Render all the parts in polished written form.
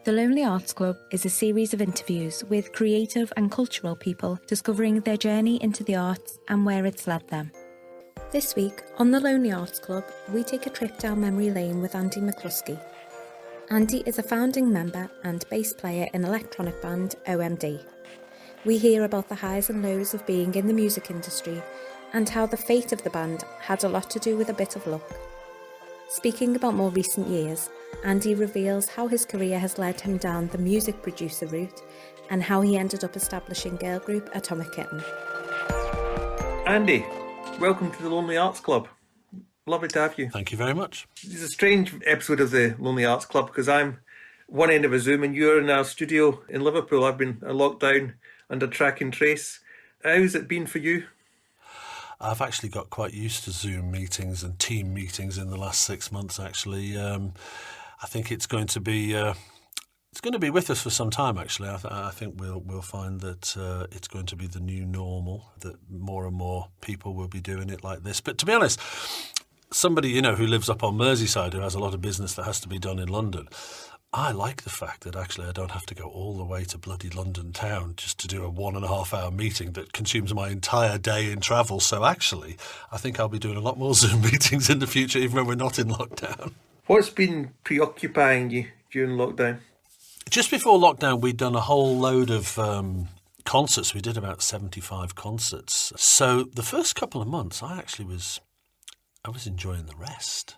The Lonely Arts Club is a series of interviews with creative and cultural people discovering their journey into the arts and where it's led them. This week on The Lonely Arts Club, we take a trip down memory lane with Andy McCluskey. Andy is a founding member and bass player in electronic band OMD. We hear about the highs and lows of being in the music industry and how the fate of the band had a lot to do with a bit of luck. Speaking about more recent years, Andy reveals how his career has led him down the music producer route and how he ended up establishing girl group Atomic Kitten. Andy, welcome to the Lonely Arts Club. Lovely to have you. Thank you very much. It's a strange episode of the Lonely Arts Club because I'm one end of a Zoom and you're in our studio in Liverpool. I've been locked down under track and trace. How's it been for you? I've actually got quite used to Zoom meetings and team meetings in the last 6 months, actually. I think it's going to be with us for some time, actually. I think we'll find that it's going to be the new normal, that more and more people will be doing it like this. But to be honest, somebody, who lives up on Merseyside, who has a lot of business that has to be done in London, I like the fact that actually I don't have to go all the way to bloody London town just to do a 1.5 hour meeting that consumes my entire day in travel. So actually, I think I'll be doing a lot more Zoom meetings in the future, even when we're not in lockdown. What's been preoccupying you during lockdown? Just before lockdown, we'd done a whole load of concerts. We did about 75 concerts. So the first couple of months, I was enjoying the rest.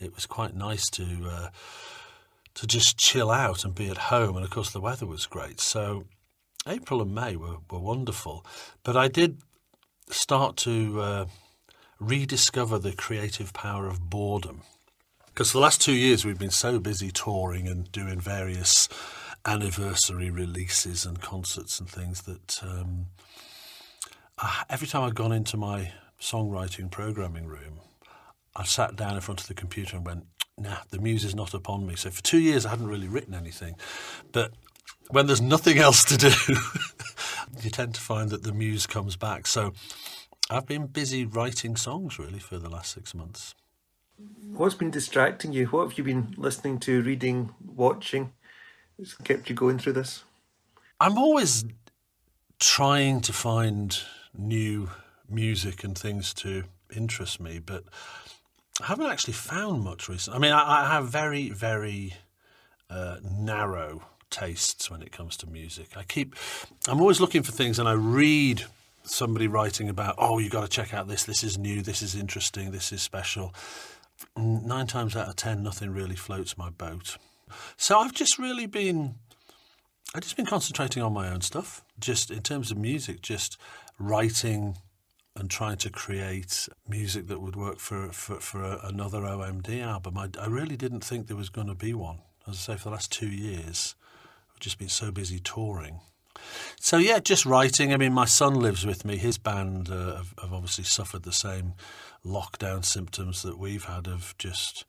It was quite nice to just chill out and be at home. And of course, the weather was great. So April and May were wonderful. But I did start to rediscover the creative power of boredom. Because for the last 2 years, we've been so busy touring and doing various anniversary releases and concerts and things that every time I'd gone into my songwriting programming room, I sat down in front of the computer and went, nah, the muse is not upon me. So for 2 years, I hadn't really written anything. But when there's nothing else to do, you tend to find that the muse comes back. So I've been busy writing songs, really, for the last 6 months. What's been distracting you? What have you been listening to, reading, watching? What's kept you going through this? I'm always trying to find new music and things to interest me, but I haven't actually found much recently. I mean, I have very, very narrow tastes when it comes to music. I'm always looking for things, and I read somebody writing about, oh, you got to check out this is new, this is interesting, this is special. 9 times out of 10, nothing really floats my boat. So I've just been concentrating on my own stuff, just in terms of music, just writing and trying to create music that would work for another OMD album. I really didn't think there was going to be one. As I say, for the last 2 years, I've just been so busy touring. So yeah, just writing. I mean, my son lives with me. His band have obviously suffered the same lockdown symptoms that we've had of just,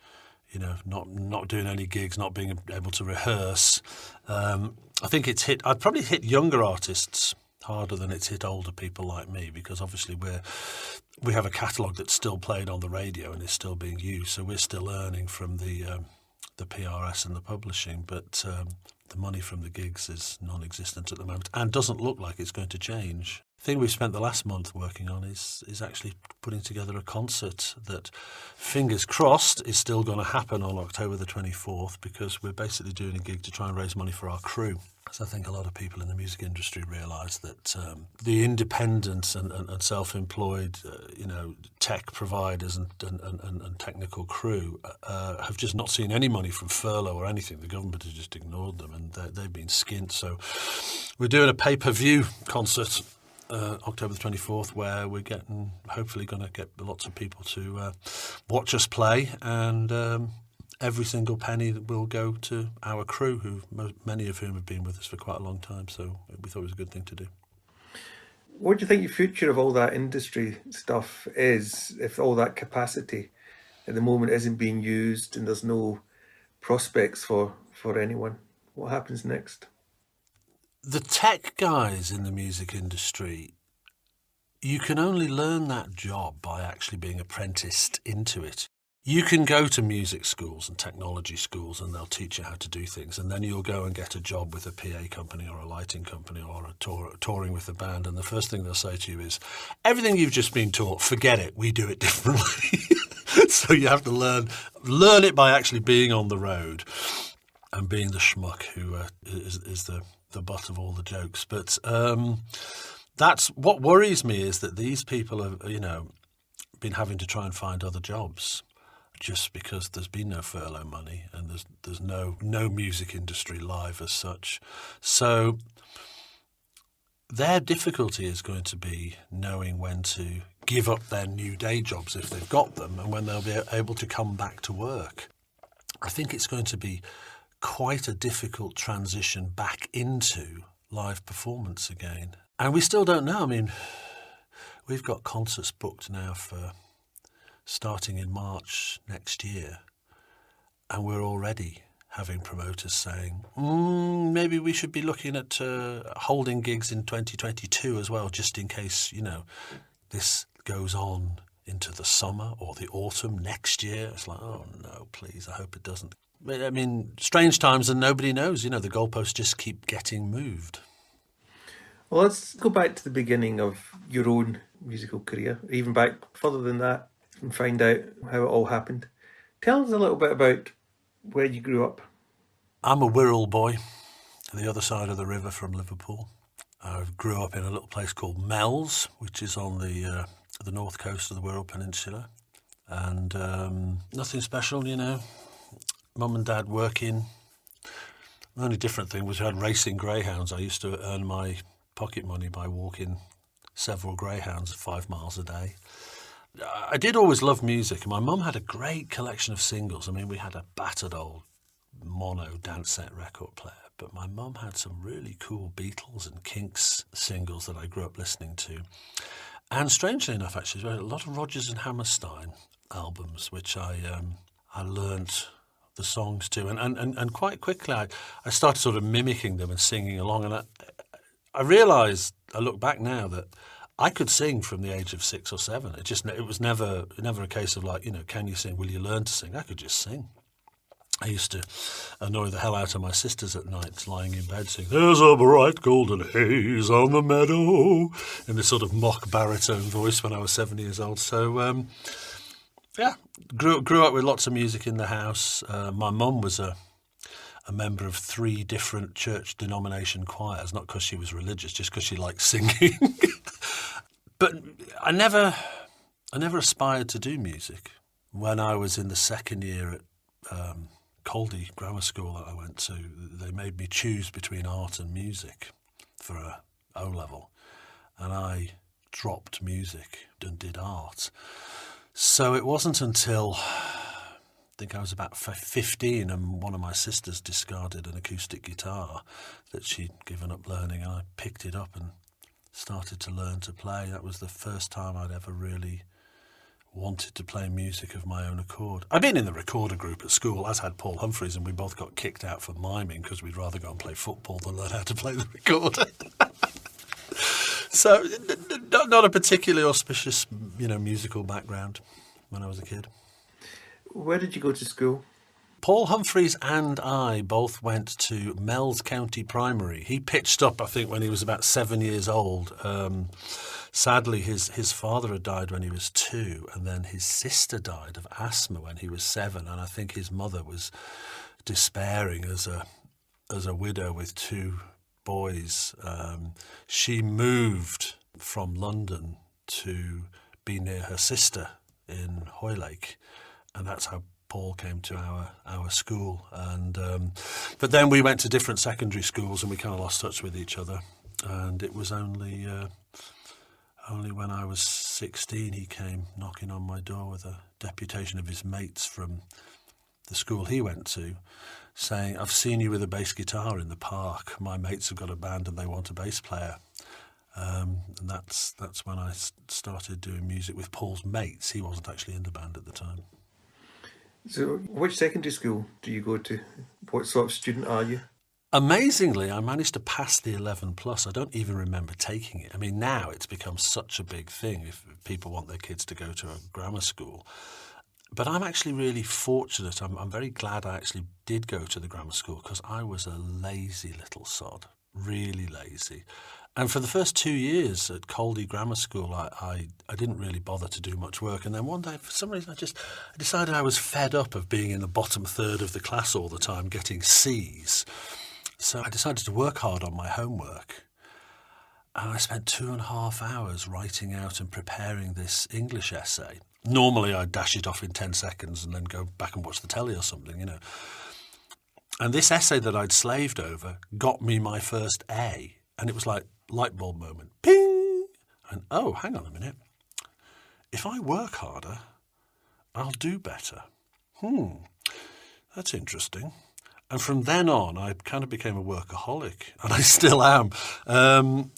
not doing any gigs, not being able to rehearse. I think I'd probably hit younger artists harder than it's hit older people like me, because obviously we have a catalogue that's still played on the radio and is still being used, so we're still earning from the PRS and the publishing, but the money from the gigs is non-existent at the moment and doesn't look like it's going to change. The thing we've spent the last month working on is actually putting together a concert that, fingers crossed, is still going to happen on October the 24th, because we're basically doing a gig to try and raise money for our crew. So I think a lot of people in the music industry realise that the independent and self-employed, tech providers and technical crew have just not seen any money from furlough or anything. The government has just ignored them, and they've been skint. So we're doing a pay-per-view concert October the 24th, where we're hopefully going to get lots of people to watch us play, and every single penny will go to our crew, many of whom have been with us for quite a long time. So we thought it was a good thing to do. What do you think the future of all that industry stuff is, if all that capacity at the moment isn't being used and there's no prospects for anyone? What happens next? The tech guys in the music industry, you can only learn that job by actually being apprenticed into it. You can go to music schools and technology schools and they'll teach you how to do things, and then you'll go and get a job with a PA company or a lighting company or touring with a band, and the first thing they'll say to you is, everything you've just been taught, forget it, we do it differently. So you have to learn it by actually being on the road and being the schmuck who is the butt of all the jokes. But that's what worries me, is that these people have, been having to try and find other jobs just because there's been no furlough money and there's no music industry live as such. So their difficulty is going to be knowing when to give up their new day jobs if they've got them, and when they'll be able to come back to work. I think it's going to be quite a difficult transition back into live performance again. And we still don't know. I mean, we've got concerts booked now for starting in March next year, and we're already having promoters saying, maybe we should be looking at holding gigs in 2022 as well, just in case, this goes on into the summer or the autumn next year. It's like, oh no, please, I hope it doesn't. But, I mean, strange times and nobody knows. The goalposts just keep getting moved. Well, let's go back to the beginning of your own musical career, even back further than that, and find out how it all happened. Tell us a little bit about where you grew up. I'm a Wirral boy, the other side of the river from Liverpool. I grew up in a little place called Mells, which is on the north coast of the Wirral Peninsula. And nothing special, Mum and Dad working. The only different thing was we had racing greyhounds. I used to earn my pocket money by walking several greyhounds 5 miles a day. I did always love music, and my mum had a great collection of singles. I mean, we had a battered old mono dance set record player, but my mum had some really cool Beatles and Kinks singles that I grew up listening to. And strangely enough, actually, there were a lot of Rodgers and Hammerstein albums, which I learnt the songs to. And quite quickly, I started sort of mimicking them and singing along. And I realised, I look back now, that I could sing from the age of 6 or 7. It was never a case of like, can you sing? Will you learn to sing? I could just sing. I used to annoy the hell out of my sisters at night, lying in bed saying, "There's a bright golden haze on the meadow," in this sort of mock baritone voice when I was 7 years old. So, grew up with lots of music in the house. My mum was a member of 3 different church denomination choirs, not because she was religious, just because she liked singing. But I never aspired to do music. When I was in the second year at Caldy Grammar School that I went to, they made me choose between art and music for a O-level, and I dropped music and did art. So it wasn't until I think I was about 15 and one of my sisters discarded an acoustic guitar that she'd given up learning, and I picked it up and started to learn to play. That was the first time I'd ever really wanted to play music of my own accord. I'd been in the recorder group at school, as had Paul Humphreys, and we both got kicked out for miming because we'd rather go and play football than learn how to play the recorder. So, not a particularly auspicious, musical background when I was a kid. Where did you go to school? Paul Humphreys and I both went to Mells County Primary. He pitched up, I think, when he was about 7 years old. Sadly, his father had died when he was 2, and then his sister died of asthma when he was 7, and I think his mother was despairing as a widow with 2 boys. She moved from London to be near her sister in Hoylake, and that's how Paul came to our school. And but then we went to different secondary schools, and we kind of lost touch with each other. And it was only when I was 16 he came knocking on my door with a deputation of his mates from the school he went to, saying, "I've seen you with a bass guitar in the park. My mates have got a band and they want a bass player." And that's when I started doing music with Paul's mates. He wasn't actually in the band at the time. So which secondary school do you go to? What sort of student are you? Amazingly, I managed to pass the 11 plus. I don't even remember taking it. I mean, now it's become such a big thing if people want their kids to go to a grammar school. But I'm actually really fortunate. I'm very glad I actually did go to the grammar school, because I was a lazy little sod, really lazy. And for the first 2 years at Coldie Grammar School, I didn't really bother to do much work. And then one day, for some reason, I decided I was fed up of being in the bottom third of the class all the time, getting C's. So I decided to work hard on my homework. And I spent 2.5 hours writing out and preparing this English essay. Normally, I'd dash it off in 10 seconds and then go back and watch the telly or something, you know. And this essay that I'd slaved over got me my first A. And it was like light bulb moment. Ping! And, oh, hang on a minute. If I work harder, I'll do better. That's interesting. And from then on, I kind of became a workaholic, and I still am.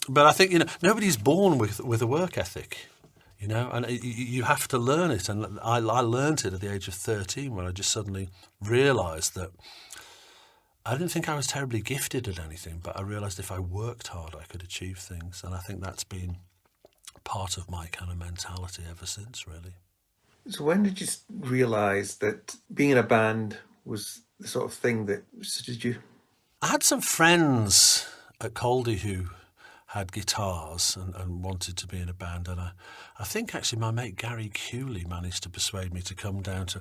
But I think, you know, nobody's born with a work ethic, you know, and you have to learn it. And I learned it at the age of 13, when I just suddenly realised that I didn't think I was terribly gifted at anything, but I realised if I worked hard, I could achieve things. And I think that's been part of my kind of mentality ever since, really. So when did you realise that being in a band was the sort of thing that suited you? I had some friends at Coldie who had guitars and wanted to be in a band, and I think actually my mate Gary Cooley managed to persuade me to come down to.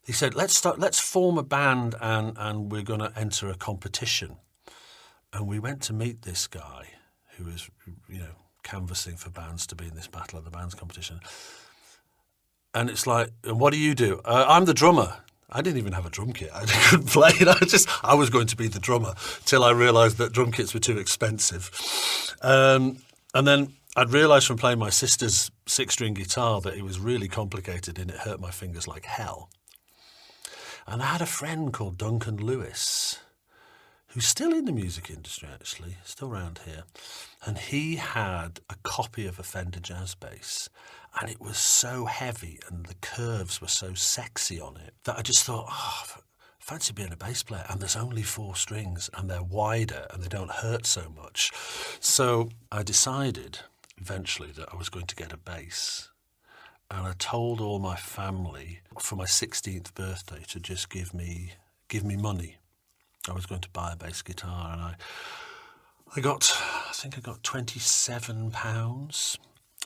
He said, let's form a band and we're going to enter a competition. And we went to meet this guy who was, you know, canvassing for bands to be in this Battle of the Bands competition. And it's like, and what do you do? I'm the drummer. I didn't even have a drum kit. I couldn't play it. I was going to be the drummer till I realised that drum kits were too expensive. And then I'd realised from playing my sister's 6-string guitar that it was really complicated and it hurt my fingers like hell. And I had a friend called Duncan Lewis, who's still in the music industry, actually, still around here. And he had a copy of a Fender Jazz Bass, and it was so heavy and the curves were so sexy on it that I just thought, fancy being a bass player. And there's only 4 strings and they're wider and they don't hurt so much. So I decided eventually that I was going to get a bass. And I told all my family for my 16th birthday to just give me money. I was going to buy a bass guitar, and I think I got £27,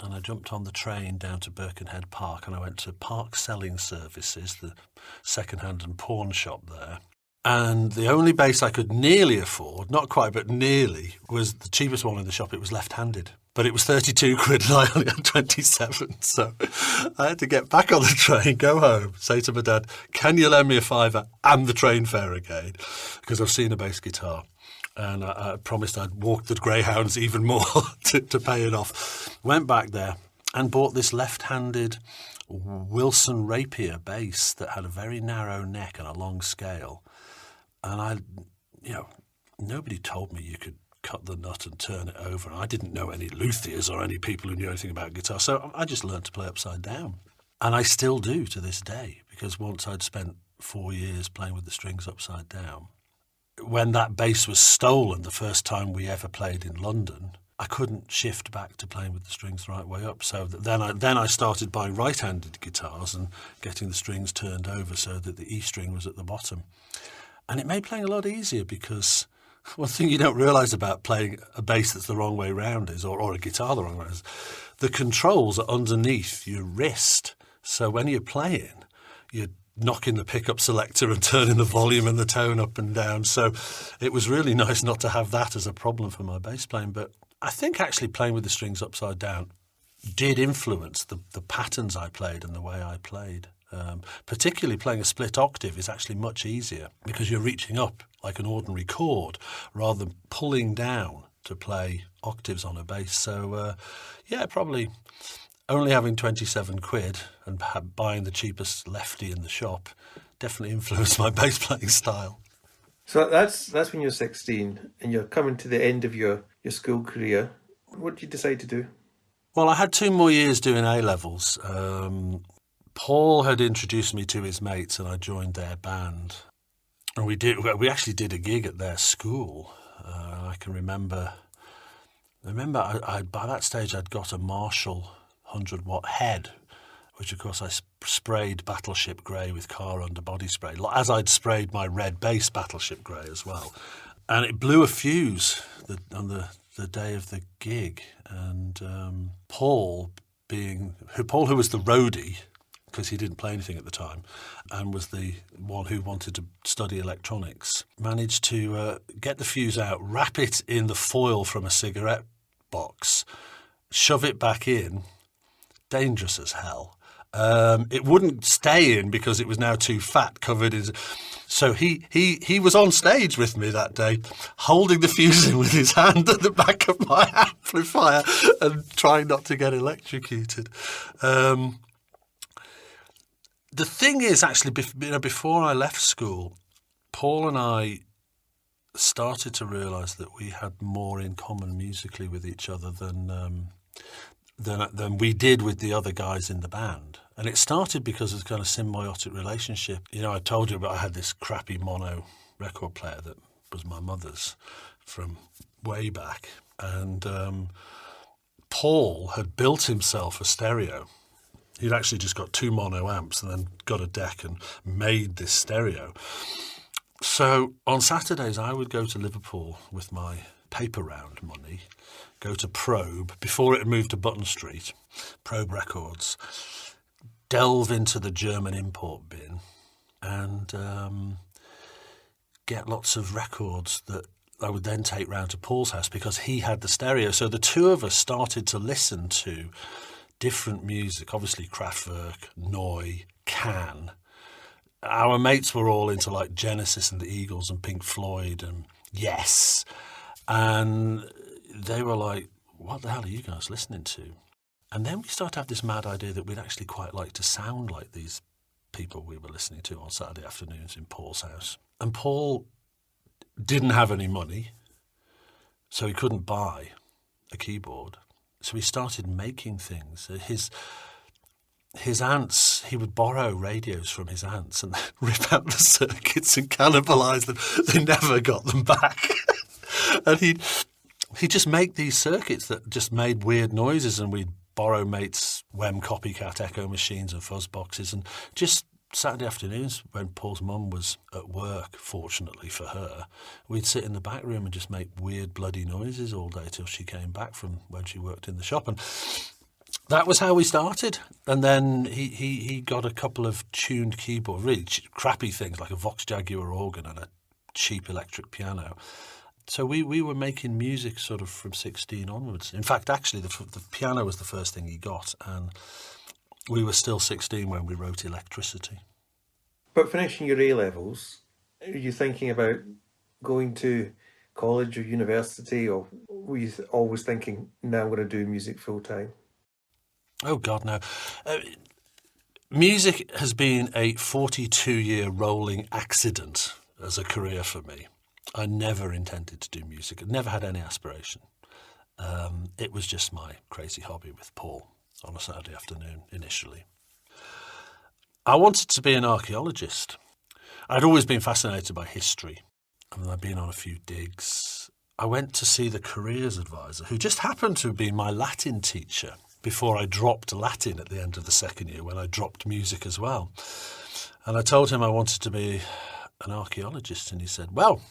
and I jumped on the train down to Birkenhead Park, and I went to Park Selling Services, the second-hand and pawn shop there. And the only bass I could nearly afford, not quite, but nearly, was the cheapest one in the shop. It was left-handed. But it was 32 quid and I only had 27. So I had to get back on the train, go home, say to my dad, can you lend me a £5 and the train fare again? Because I've seen a bass guitar. And I promised I'd walk the greyhounds even more to pay it off. Went back there and bought this left-handed Wilson Rapier bass that had a very narrow neck and a long scale. And nobody told me you could cut the nut and turn it over. I didn't know any luthiers or any people who knew anything about guitar, so I just learned to play upside down. And I still do to this day, because once I'd spent 4 years playing with the strings upside down, when that bass was stolen the first time we ever played in London, I couldn't shift back to playing with the strings the right way up. So then I started buying right-handed guitars and getting the strings turned over so that the E string was at the bottom. And it made playing a lot easier, because one thing you don't realise about playing a bass that's the wrong way round is, or a guitar the wrong way, is the controls are underneath your wrist. So when you're playing, you're knocking the pickup selector and turning the volume and the tone up and down. So it was really nice not to have that as a problem for my bass playing. But I think actually playing with the strings upside down did influence the patterns I played and the way I played. Particularly playing a split octave is actually much easier, because you're reaching up like an ordinary chord rather than pulling down to play octaves on a bass. So, probably only having 27 quid and buying the cheapest lefty in the shop definitely influenced my bass playing style. So that's when you're 16 and you're coming to the end of your school career. What did you decide to do? Well, I had 2 more years doing A-levels. Paul had introduced me to his mates and I joined their band. And we actually did a gig at their school. I can remember I by that stage I'd got a Marshall 100-watt head, which of course I sprayed Battleship Grey with car underbody spray, as I'd sprayed my red base Battleship Grey as well. And it blew a fuse on the day of the gig. And Paul, who was the roadie, because he didn't play anything at the time, and was the one who wanted to study electronics, managed to get the fuse out, wrap it in the foil from a cigarette box, shove it back in, dangerous as hell. It wouldn't stay in because it was now too fat, covered in... So he was on stage with me that day, holding the fuse in with his hand at the back of my amplifier and trying not to get electrocuted. The thing is, actually, before I left school, Paul and I started to realise that we had more in common musically with each other than we did with the other guys in the band. And it started because of a kind of symbiotic relationship. You know, I told you about I had this crappy mono record player that was my mother's from way back. And Paul had built himself a stereo. He'd actually just got 2 mono amps and then got a deck and made this stereo. So on Saturdays, I would go to Liverpool with my paper round money, go to Probe, before it had moved to Button Street, Probe Records, delve into the German import bin and get lots of records that I would then take round to Paul's house because he had the stereo. So the two of us started to listen to different music, obviously Kraftwerk, Neu, Can. Our mates were all into like Genesis and the Eagles and Pink Floyd and Yes. And they were like, what the hell are you guys listening to? And then we started to have this mad idea that we'd actually quite like to sound like these people we were listening to on Saturday afternoons in Paul's house. And Paul didn't have any money, so he couldn't buy a keyboard. So he started making things. His aunts, he would borrow radios from his aunts and rip out the circuits and cannibalise them. They never got them back. And he'd just make these circuits that just made weird noises, and we'd borrow mates' Wem copycat echo machines and fuzz boxes. And just Saturday afternoons when Paul's mum was at work, fortunately for her, we'd sit in the back room and just make weird bloody noises all day till she came back from when she worked in the shop. And that was how we started. And then he got a couple of tuned keyboards, really crappy things like a Vox Jaguar organ and a cheap electric piano. So we were making music sort of from 16 onwards. In fact, actually, the piano was the first thing he got, and we were still 16 when we wrote Electricity. But finishing your A-levels, are you thinking about going to college or university, or were you always thinking, now I'm going to do music full-time? Oh, God, no. Music has been a 42-year rolling accident as a career for me. I never intended to do music. I never had any aspiration. It was just my crazy hobby with Paul on a Saturday afternoon initially. I wanted to be an archaeologist. I'd always been fascinated by history. And I'd been on a few digs. I went to see the careers advisor, who just happened to have been my Latin teacher before I dropped Latin at the end of the second year, when I dropped music as well. And I told him I wanted to be an archaeologist, and he said, well,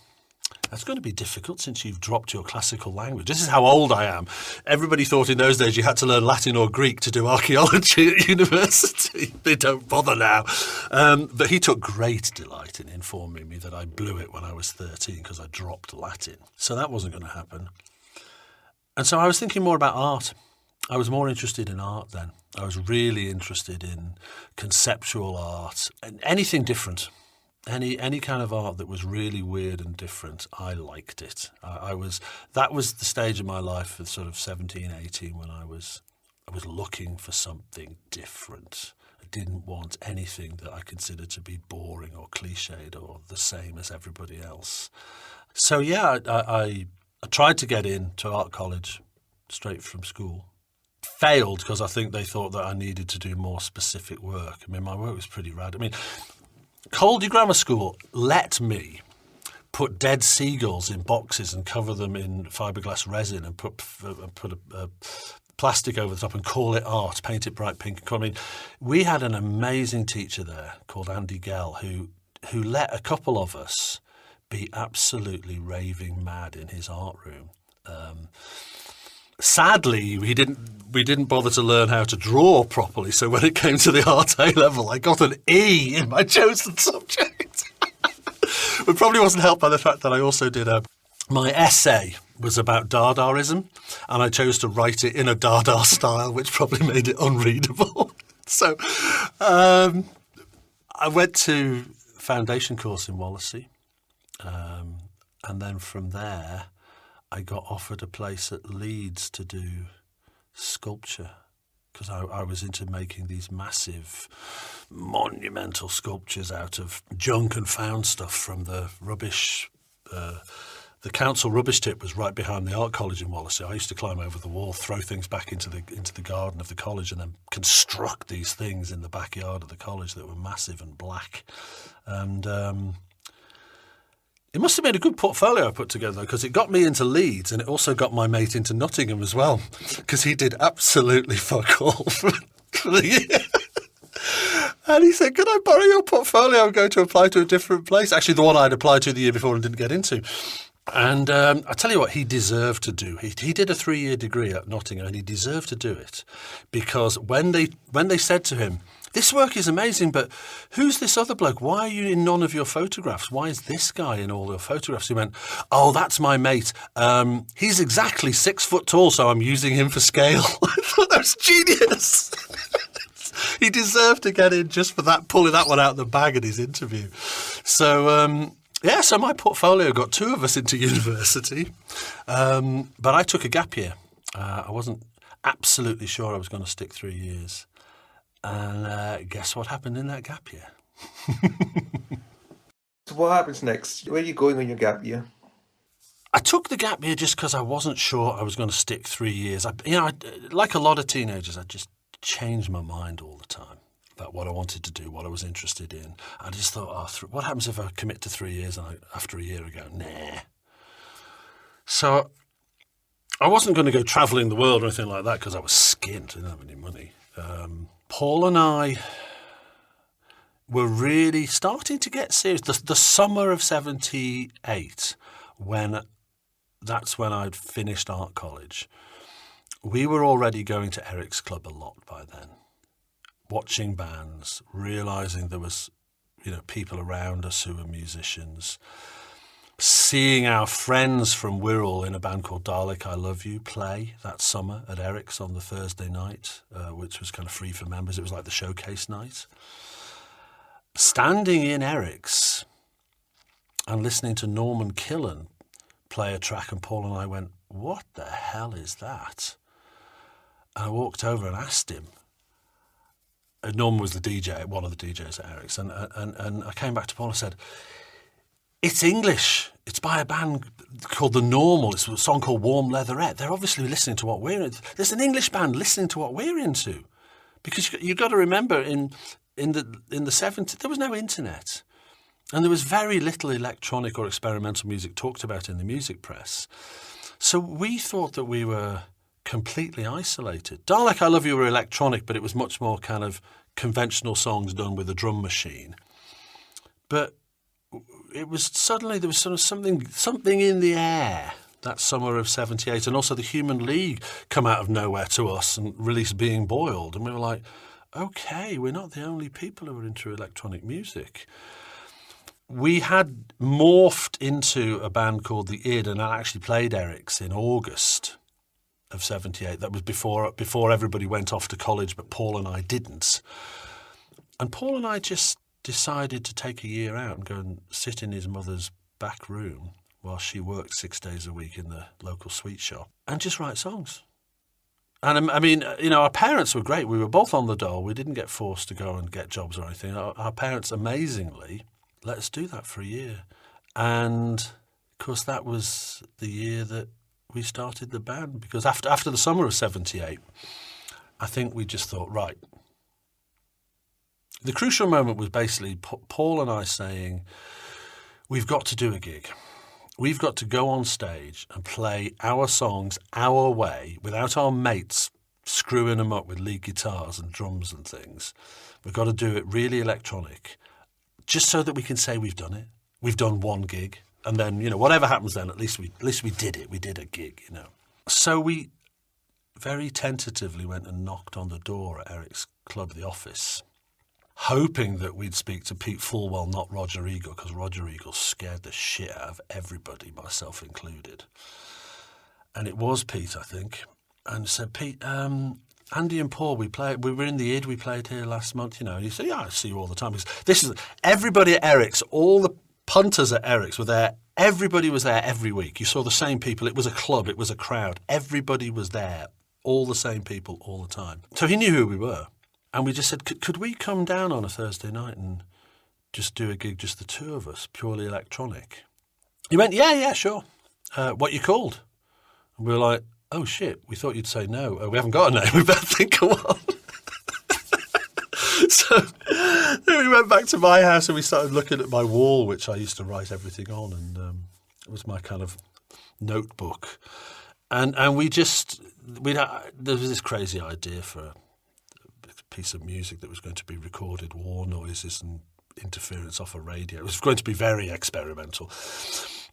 that's going to be difficult since you've dropped your classical language. This is how old I am. Everybody thought in those days you had to learn Latin or Greek to do archaeology at university. They don't bother now. But he took great delight in informing me that I blew it when I was 13 because I dropped Latin. So that wasn't going to happen. And so I was thinking more about art. I was more interested in art then. I was really interested in conceptual art and anything different. Any kind of art that was really weird and different, I liked it. That was the stage of my life of sort of 17, 18 when I was looking for something different. I didn't want anything that I considered to be boring or cliched or the same as everybody else. So yeah, I tried to get into art college straight from school. Failed because I think they thought that I needed to do more specific work. I mean, my work was pretty rad. I mean, Coldy Grammar School let me put dead seagulls in boxes and cover them in fiberglass resin and put a plastic over the top and call it art, paint it bright pink. I mean, we had an amazing teacher there called Andy Gell who let a couple of us be absolutely raving mad in his art room. Sadly, we didn't bother to learn how to draw properly, so when it came to the art A level, I got an E in my chosen subject. It probably wasn't helped by the fact that I also did my essay was about Dadaism, and I chose to write it in a Dada style, which probably made it unreadable. So I went to foundation course in Wallasey, and then from there I got offered a place at Leeds to do sculpture, because I was into making these massive, monumental sculptures out of junk and found stuff from the rubbish. The council rubbish tip was right behind the art college in Wallasey. I used to climb over the wall, throw things back into the garden of the college, and then construct these things in the backyard of the college that were massive and black. And it must have been a good portfolio I put together, because it got me into Leeds, and it also got my mate into Nottingham as well, because he did absolutely fuck all for the year. And he said, "Could I borrow your portfolio? I'm going to apply to a different place." Actually, the one I'd applied to the year before and didn't get into. And I tell you what, he deserved to do. He did a 3-year degree at Nottingham, and he deserved to do it, because when they said to him, "This work is amazing, but who's this other bloke? Why are you in none of your photographs? Why is this guy in all your photographs?" He went, "Oh, that's my mate. He's exactly 6 foot tall, so I'm using him for scale." I thought that was genius. He deserved to get in just for that, pulling that one out of the bag in his interview. So, so my portfolio got 2 of us into university, but I took a gap year. I wasn't absolutely sure I was going to stick 3 years. And guess what happened in that gap year? So what happens next? Where are you going on your gap year? I took the gap year just because I wasn't sure I was going to stick 3 years. Like a lot of teenagers, I just changed my mind all the time about what I wanted to do, what I was interested in. I just thought, what happens if I commit to 3 years and after a year I go, nah. So I wasn't going to go travelling the world or anything like that, because I was skint, I didn't have any money. Paul and I were really starting to get serious. The summer of 78, that's when I'd finished art college. We were already going to Eric's Club a lot by then, watching bands, realising there was, people around us who were musicians, seeing our friends from Wirral in a band called Dalek I Love You play that summer at Eric's on the Thursday night, which was kind of free for members. It was like the showcase night. Standing in Eric's and listening to Norman Killen play a track, and Paul and I went, "What the hell is that?" And I walked over and asked him. Norman was the DJ, one of the DJs at Eric's, and I came back to Paul and said, "It's English. It's by a band called The Normal. It's a song called Warm Leatherette. They're obviously listening to what we're into. There's an English band listening to what we're into." Because you've got to remember, in the 70s, there was no internet. And there was very little electronic or experimental music talked about in the music press. So we thought that we were completely isolated. Dalek I Love You were electronic, but it was much more kind of conventional songs done with a drum machine. But there was sort of something in the air that summer of 78, and also the Human League come out of nowhere to us and release Being Boiled, and we were like, okay, we're not the only people who are into electronic music. We had morphed into a band called The Id, and I actually played Eric's in August of 78. That was before everybody went off to college, but Paul and I didn't. And Paul and I just decided to take a year out and go and sit in his mother's back room while she worked 6 days a week in the local sweet shop and just write songs. And I mean, our parents were great. We were both on the dole. We didn't get forced to go and get jobs or anything. Our parents, amazingly, let us do that for a year. And, of course, that was the year that we started the band, because after the summer of 78, I think we just thought, right. The crucial moment was basically Paul and I saying, we've got to do a gig. We've got to go on stage and play our songs our way without our mates screwing them up with lead guitars and drums and things. We've got to do it really electronic, just so that we can say we've done it. We've done one gig, and then, whatever happens then, at least we did it. We did a gig, So we very tentatively went and knocked on the door at Eric's club, The Office, hoping that we'd speak to Pete Fulwell, not Roger Eagle, because Roger Eagle scared the shit out of everybody, myself included. And it was Pete, I think, and said, Pete, Andy and Paul, we were in the ID, we played here last month, And he said, yeah, I see you all the time. Because everybody at Eric's, all the punters at Eric's were there. Everybody was there every week. You saw the same people. It was a club. It was a crowd. Everybody was there, all the same people all the time. So he knew who we were. And we just said, could we come down on a Thursday night and just do a gig, just the two of us, purely electronic? He went, yeah, sure. What you called? And we were like, oh, shit, we thought you'd say no. We haven't got a name. We better think of one. So then we went back to my house and we started looking at my wall, which I used to write everything on. And it was my kind of notebook. And there was this crazy idea for a piece of music that was going to be recorded, war noises and interference off a radio. It was going to be very experimental.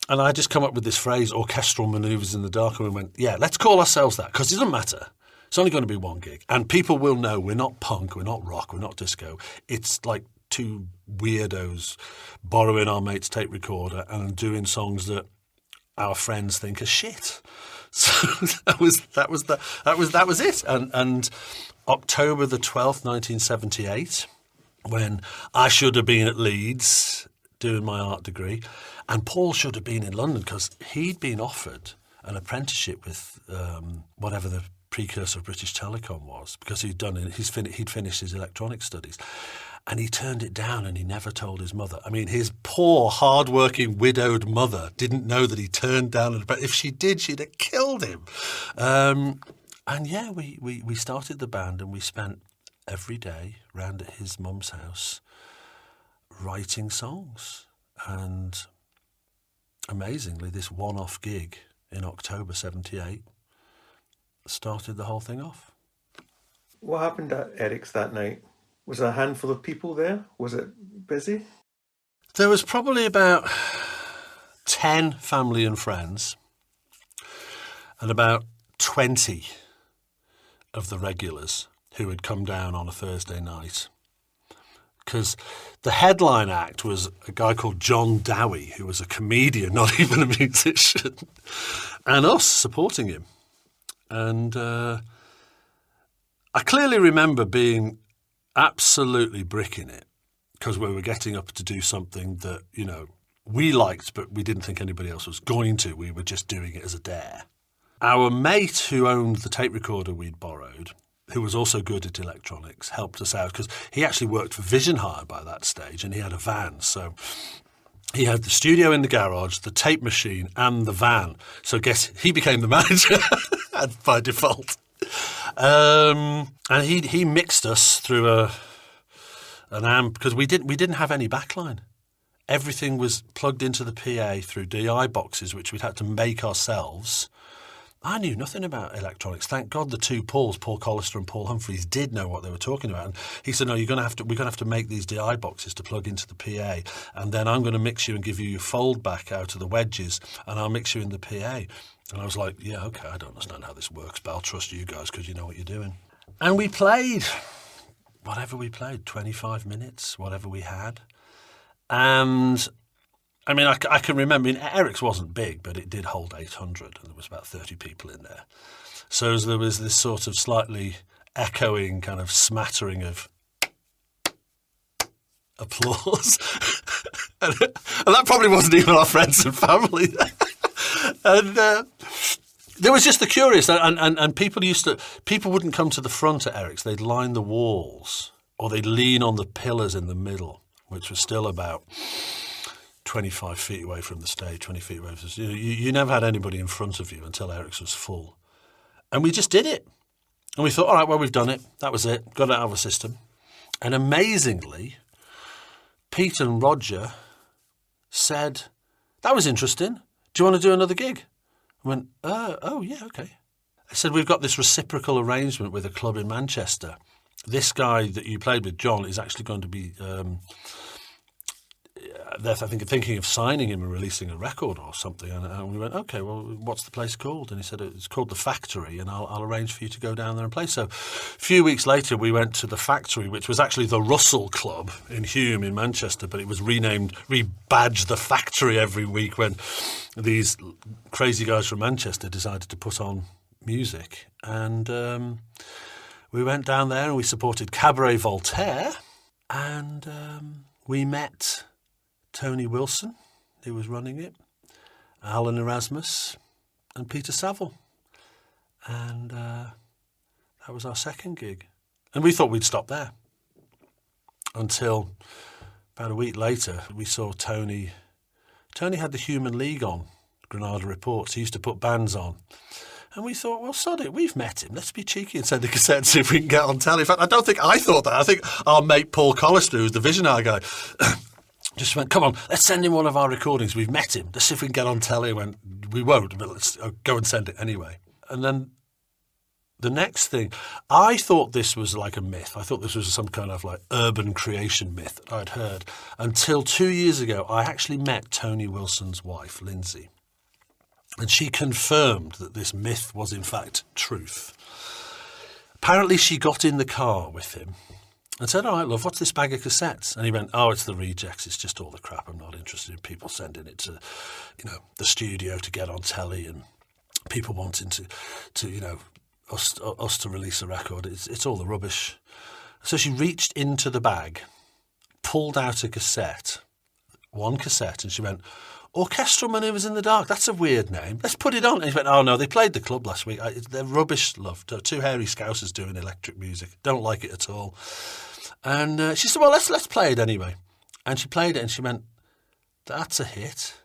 And I just come up with this phrase, orchestral manoeuvres in the dark, and we went, yeah, let's call ourselves that, because it doesn't matter. It's only going to be one gig. And people will know we're not punk, we're not rock, we're not disco. It's like two weirdos borrowing our mate's tape recorder and doing songs that our friends think are shit. So that was it. And October the 12th, 1978, when I should have been at Leeds doing my art degree, and Paul should have been in London because he'd been offered an apprenticeship with whatever the precursor of British Telecom was, because he'd finished his electronic studies. And he turned it down and he never told his mother. I mean, his poor, hard-working, widowed mother didn't know that he turned down, but if she did, she'd have killed him. And yeah, we started the band and we spent every day round at his mum's house writing songs. And amazingly, this one-off gig in October 78 started the whole thing off. What happened at Eric's that night? Was there a handful of people there? Was it busy? There was probably about 10 family and friends and about 20 of the regulars who had come down on a Thursday night. Because the headline act was a guy called John Dowie, who was a comedian, not even a musician, and us supporting him. And I clearly remember being absolutely bricking it, because we were getting up to do something that, we liked, but we didn't think anybody else was going to. We were just doing it as a dare. Our mate who owned the tape recorder we'd borrowed, who was also good at electronics, helped us out, because he actually worked for Vision Hire by that stage, and he had a van. So he had the studio in the garage, the tape machine, and the van. So guess he became the manager by default. And he mixed us through an amp, because we didn't have any backline. Everything was plugged into the PA through DI boxes, which we'd had to make ourselves. I knew nothing about electronics. Thank God the two Pauls, Paul Collister and Paul Humphreys, did know what they were talking about. And he said, no, we're going to have to make these DI boxes to plug into the PA, and then I'm going to mix you and give you your fold back out of the wedges, and I'll mix you in the PA. And I was like, yeah, okay, I don't understand how this works, but I'll trust you guys because you know what you're doing. And we played whatever we played, 25 minutes, whatever we had. And I mean, I can remember, Eric's wasn't big, but it did hold 800, and there was about 30 people in there. So there was this sort of slightly echoing kind of smattering of applause. and that probably wasn't even our friends and family. And there was just the curious, and people wouldn't come to the front at Eric's. They'd line the walls, or they'd lean on the pillars in the middle, which was still about 25 feet away from the stage, 20 feet away from the stage. You never had anybody in front of you until Eric's was full. And we just did it. And we thought, all right, well, we've done it. That was it. Got it out of the system. And amazingly, Pete and Roger said, that was interesting. Do you want to do another gig? I went, oh, yeah, okay. They said, we've got this reciprocal arrangement with a club in Manchester. This guy that you played with, John, is actually going to be, they're thinking of signing him and releasing a record or something. And we went, okay, well, what's the place called? And he said, it's called The Factory, and I'll arrange for you to go down there and play. So a few weeks later, we went to The Factory, which was actually the Russell Club in Hume in Manchester, but it was rebadged The Factory every week when these crazy guys from Manchester decided to put on music. And we went down there and we supported Cabaret Voltaire, and we met Tony Wilson, who was running it, Alan Erasmus, and Peter Saville. And that was our second gig. And we thought we'd stop there until about a week later we saw Tony. Tony had the Human League on, Granada Reports. He used to put bands on. And we thought, well, sod it, we've met him. Let's be cheeky and send a cassette and see if we can get on telly. In fact, I don't think I thought that. I think our mate Paul Collister, who's the Visionaire guy, just went, come on, let's send him one of our recordings. We've met him. Let's see if we can get on telly. And went, we won't, but let's go and send it anyway. And then the next thing, I thought this was like a myth. I thought this was some kind of like urban creation myth that I'd heard. Until 2 years ago, I actually met Tony Wilson's wife, Lindsay. And she confirmed that this myth was in fact truth. Apparently she got in the car with him and said, all right, love, what's this bag of cassettes? And he went, oh, it's the rejects. It's just all the crap. I'm not interested in people sending it to, the studio to get on telly and people wanting to us to release a record. It's all the rubbish. So she reached into the bag, pulled out a cassette, one cassette, and she went, Orchestral Manoeuvres in the Dark, that's a weird name. Let's put it on. And he went, oh no, they played the club last week. They're rubbish, love. Two hairy scousers doing electric music. Don't like it at all. And she said, well, let's play it anyway. And she played it and she went, that's a hit.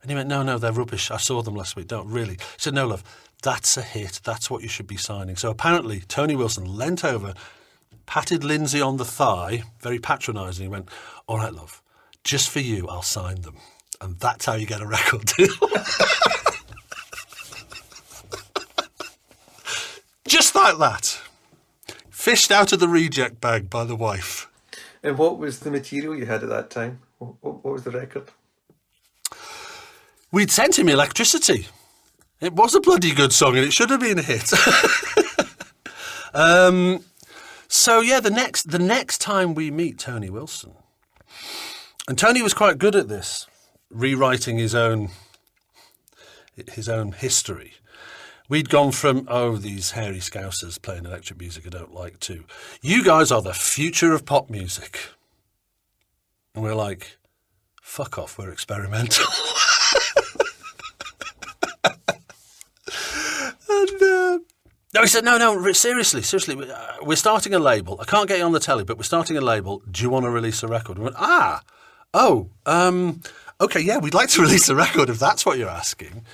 And he went, no, they're rubbish. I saw them last week. Don't really. She said, no, love, that's a hit. That's what you should be signing. So apparently Tony Wilson leant over, patted Lindsay on the thigh, very patronising. He went, all right, love, just for you, I'll sign them. And that's how you get a record deal. Just like that. Fished out of the reject bag by the wife. And what was the material you had at that time? What was the record? We'd sent him Electricity. It was a bloody good song and it should have been a hit. So yeah, the next time we meet Tony Wilson, and Tony was quite good at this, rewriting his own history. We'd gone from, these hairy scousers playing electric music I don't like, to, you guys are the future of pop music. And we're like, fuck off, we're experimental. And no, he said, no, seriously, we're starting a label. I can't get you on the telly, but we're starting a label. Do you want to release a record? We went, okay, yeah, we'd like to release a record if that's what you're asking.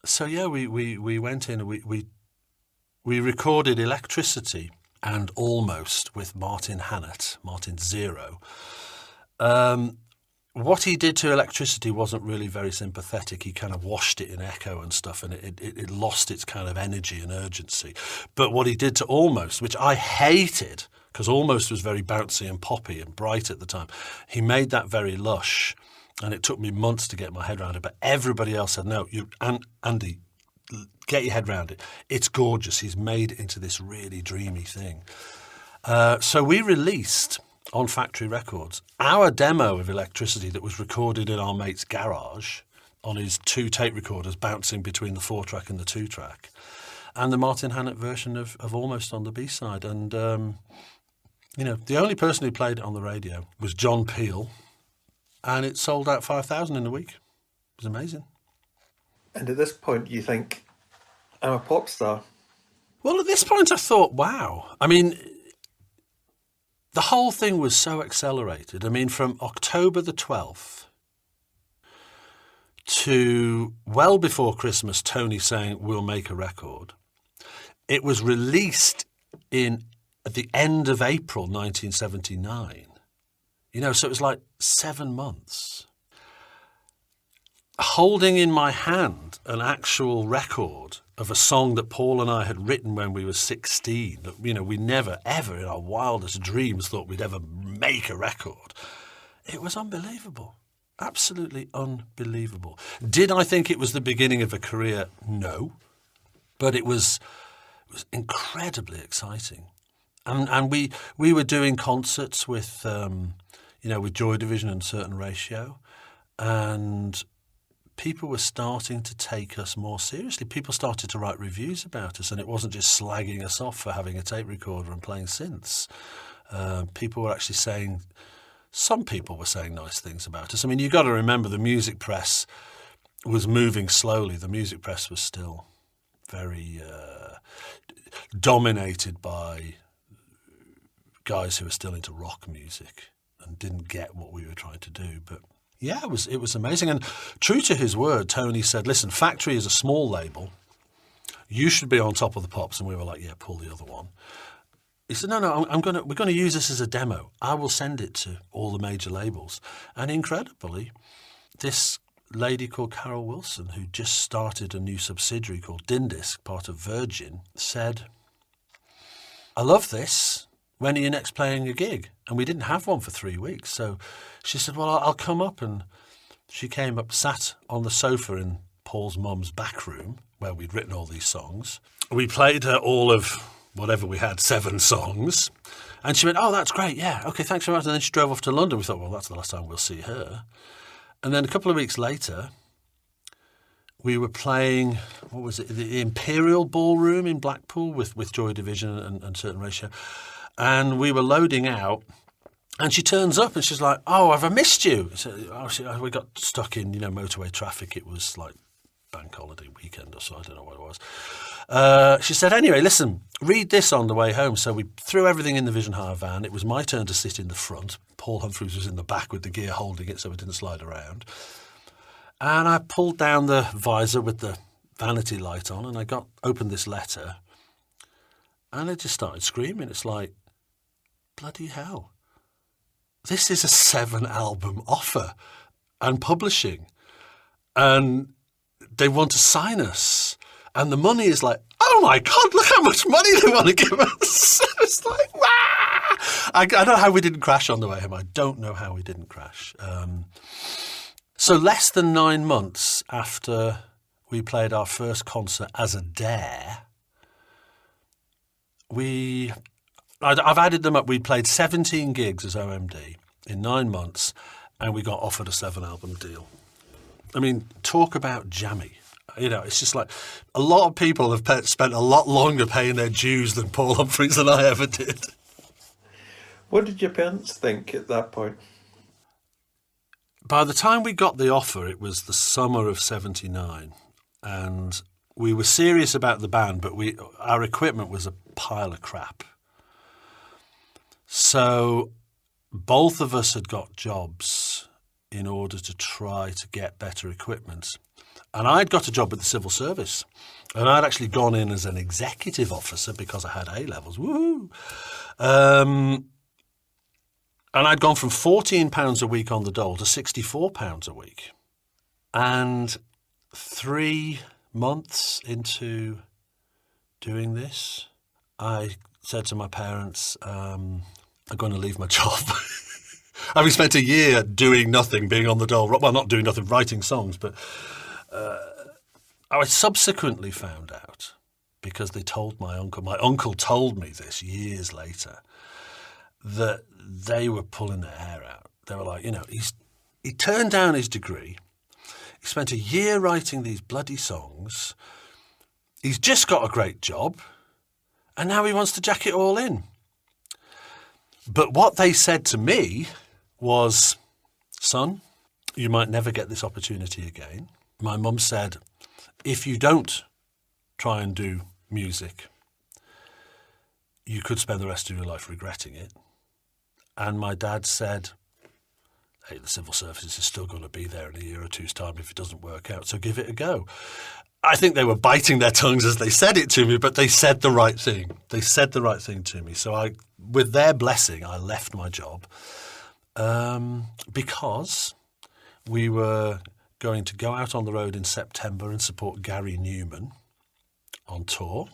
So yeah, we went in and we recorded Electricity and Almost with Martin Hannett, Martin Zero. What he did to Electricity wasn't really very sympathetic. He kind of washed it in echo and stuff, and it lost its kind of energy and urgency. But what he did to Almost, which I hated, because Almost was very bouncy and poppy and bright at the time, he made that very lush. And it took me months to get my head around it. But everybody else said, no, Andy, get your head around it. It's gorgeous. He's made it into this really dreamy thing. So we released on Factory Records our demo of Electricity that was recorded in our mate's garage on his 2 tape recorders bouncing between the 4-track and the 2-track, and the Martin Hannett version of Almost on the B-side. And, the only person who played it on the radio was John Peel. And it sold out 5,000 in a week. It was amazing. And at this point, you think, I'm a pop star? Well, at this point, I thought, wow. I mean, the whole thing was so accelerated. I mean, from October the 12th to well before Christmas, Tony saying, we'll make a record. It was released at the end of April 1979. So it was like 7 months. holding in my hand an actual record of a song that Paul and I had written when we were 16, that, we never, ever in our wildest dreams thought we'd ever make a record. It was unbelievable. Absolutely unbelievable. Did I think it was the beginning of a career? No. But it was incredibly exciting. And we were doing concerts with, with Joy Division and Certain Ratio, and people were starting to take us more seriously. People started to write reviews about us, and it wasn't just slagging us off for having a tape recorder and playing synths. People were actually saying, some people were saying nice things about us. I mean, you've got to remember the music press was moving slowly. The music press was still very dominated by guys who were still into rock music and didn't get what we were trying to do. But yeah, it was amazing. And true to his word, Tony said, listen, Factory is a small label. You should be on top of the pops. And we were like, yeah, pull the other one. He said, no, we're going to use this as a demo. I will send it to all the major labels. And incredibly, this lady called Carol Wilson, who just started a new subsidiary called Dindisc, part of Virgin, said, I love this. When are you next playing a gig? And we didn't have one for 3 weeks. So she said, well, I'll come up. And she came up, sat on the sofa in Paul's mum's back room where we'd written all these songs. We played her all of whatever we had, 7 songs. And she went, oh, that's great. Yeah. Okay, thanks very much. And then she drove off to London. We thought, well, that's the last time we'll see her. And then a couple of weeks later, we were playing, what was it, the Imperial Ballroom in Blackpool with Joy Division and Certain Ratio. And we were loading out, and she turns up and she's like, oh, have I missed you? So, we got stuck in, motorway traffic. It was like bank holiday weekend or so, I don't know what it was. She said, anyway, listen, read this on the way home. So we threw everything in the Vision Hire van. It was my turn to sit in the front. Paul Humphreys was in the back with the gear holding it so it didn't slide around. And I pulled down the visor with the vanity light on, and I opened this letter, and I just started screaming. It's like, bloody hell. This is a 7-album offer and publishing. And they want to sign us. And the money is like, oh my God, look how much money they want to give us. It's like, wow. I don't know how we didn't crash on the way home. I don't know how we didn't crash. So less than 9 months after we played our first concert as a Dare, I've added them up. We played 17 gigs as OMD in 9 months, and we got offered a 7-album deal. I mean, talk about jammy. It's just like a lot of people have spent a lot longer paying their dues than Paul Humphreys and I ever did. What did your parents think at that point? By the time we got the offer, it was the summer of 79, and we were serious about the band, but our equipment was a pile of crap. So both of us had got jobs in order to try to get better equipment. And I'd got a job with the civil service, and I'd actually gone in as an executive officer because I had A-levels. Woohoo! And I'd gone from £14 a week on the dole to £64 a week. And 3 months into doing this, I said to my parents, I'm going to leave my job. Having spent a year doing nothing, being on the dole, well, not doing nothing, writing songs, but I subsequently found out, because they told my uncle told me this years later, that they were pulling their hair out. They were like, he turned down his degree. He spent a year writing these bloody songs. He's just got a great job. And now he wants to jack it all in. But what they said to me was, son, you might never get this opportunity again. My mum said, if you don't try and do music, you could spend the rest of your life regretting it. And my dad said, hey, the civil service is still going to be there in a year or two's time if it doesn't work out, so give it a go. I think they were biting their tongues as they said it to me, but they said the right thing. They said the right thing to me. So with their blessing, I left my job because we were going to go out on the road in September and support Gary Newman on tour.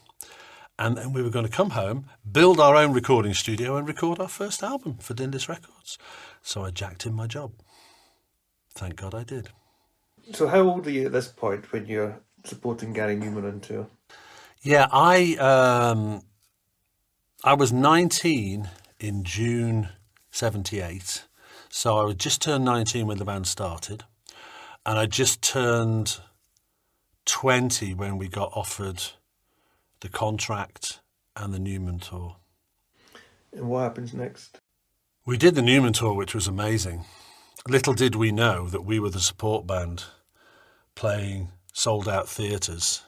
And then we were going to come home, build our own recording studio and record our first album for Dindis Records. So I jacked in my job. Thank God I did. So how old are you at this point when you're supporting Gary Newman on tour? Yeah, I was 19 in June 78. So I just turned 19 when the band started. And I just turned 20 when we got offered the contract and the Newman tour. And what happens next? We did the Newman tour, which was amazing. Little did we know that we were the support band playing sold-out theatres,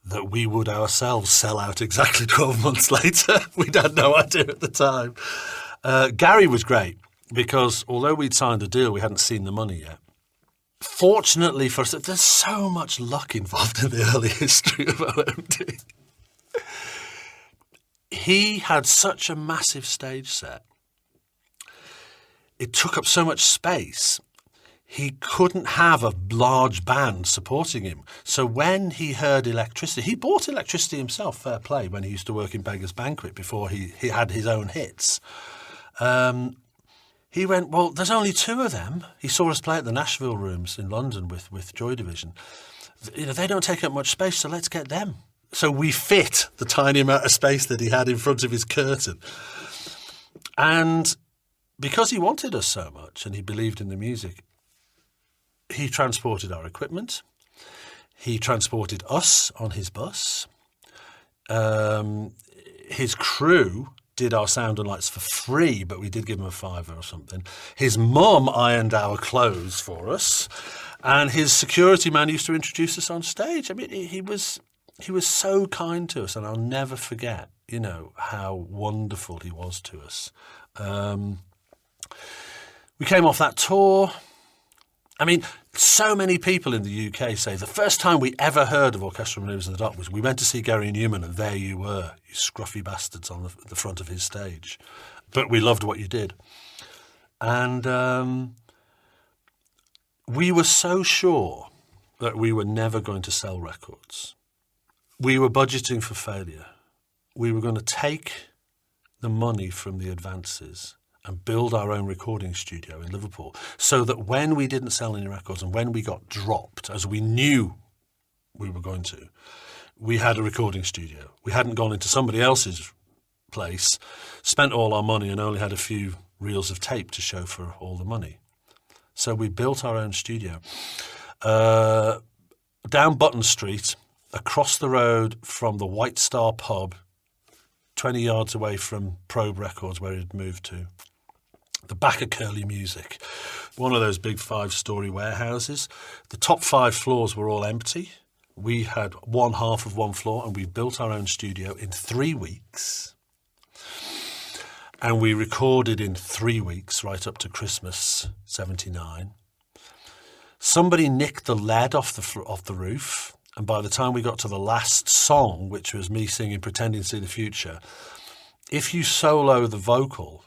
that we would ourselves sell out exactly 12 months later. We'd had no idea at the time. Gary was great because although we'd signed a deal, we hadn't seen the money yet. Fortunately for us, there's so much luck involved in the early history of OMD. He had such a massive stage set. It took up so much space. He couldn't have a large band supporting him. So when he heard electricity, he bought electricity himself, fair play, when he used to work in Beggar's Banquet before he had his own hits. He went, well, there's only two of them. He saw us play at the Nashville Rooms in London with Joy Division. You know, they don't take up much space, so let's get them. So we fit the tiny amount of space that he had in front of his curtain. And because he wanted us so much and he believed in the music, he transported our equipment. He transported us on his bus. His crew did our sound and lights for free, but we did give him a $5 or something. His mum ironed our clothes for us, and his security man used to introduce us on stage. I mean, he was so kind to us, and I'll never forget, you know, how wonderful he was to us. We came off that tour. I mean, so many people in the UK say the first time we ever heard of Orchestral Manoeuvres in the Dark was we went to see Gary Newman, and there you were, you scruffy bastards on the front of his stage. But we loved what you did. And we were so sure that we were never going to sell records. We were budgeting for failure. We were going to take the money from the advances and build our own recording studio in Liverpool so that when we didn't sell any records and when we got dropped, as we knew we were going to, we had a recording studio. We hadn't gone into somebody else's place, spent all our money and only had a few reels of tape to show for all the money. So we built our own studio. Down Button Street, across the road from the White Star pub, 20 yards away from Probe Records where he'd moved to. The back of Curly Music, one of those big 5-story warehouses. The top 5 floors were all empty. We had one half of one floor and we built our own studio in 3 weeks. And we recorded in 3 weeks right up to Christmas 79. Somebody nicked the lead off the roof. And by the time we got to the last song, which was me singing Pretending to See the Future, if you solo the vocal,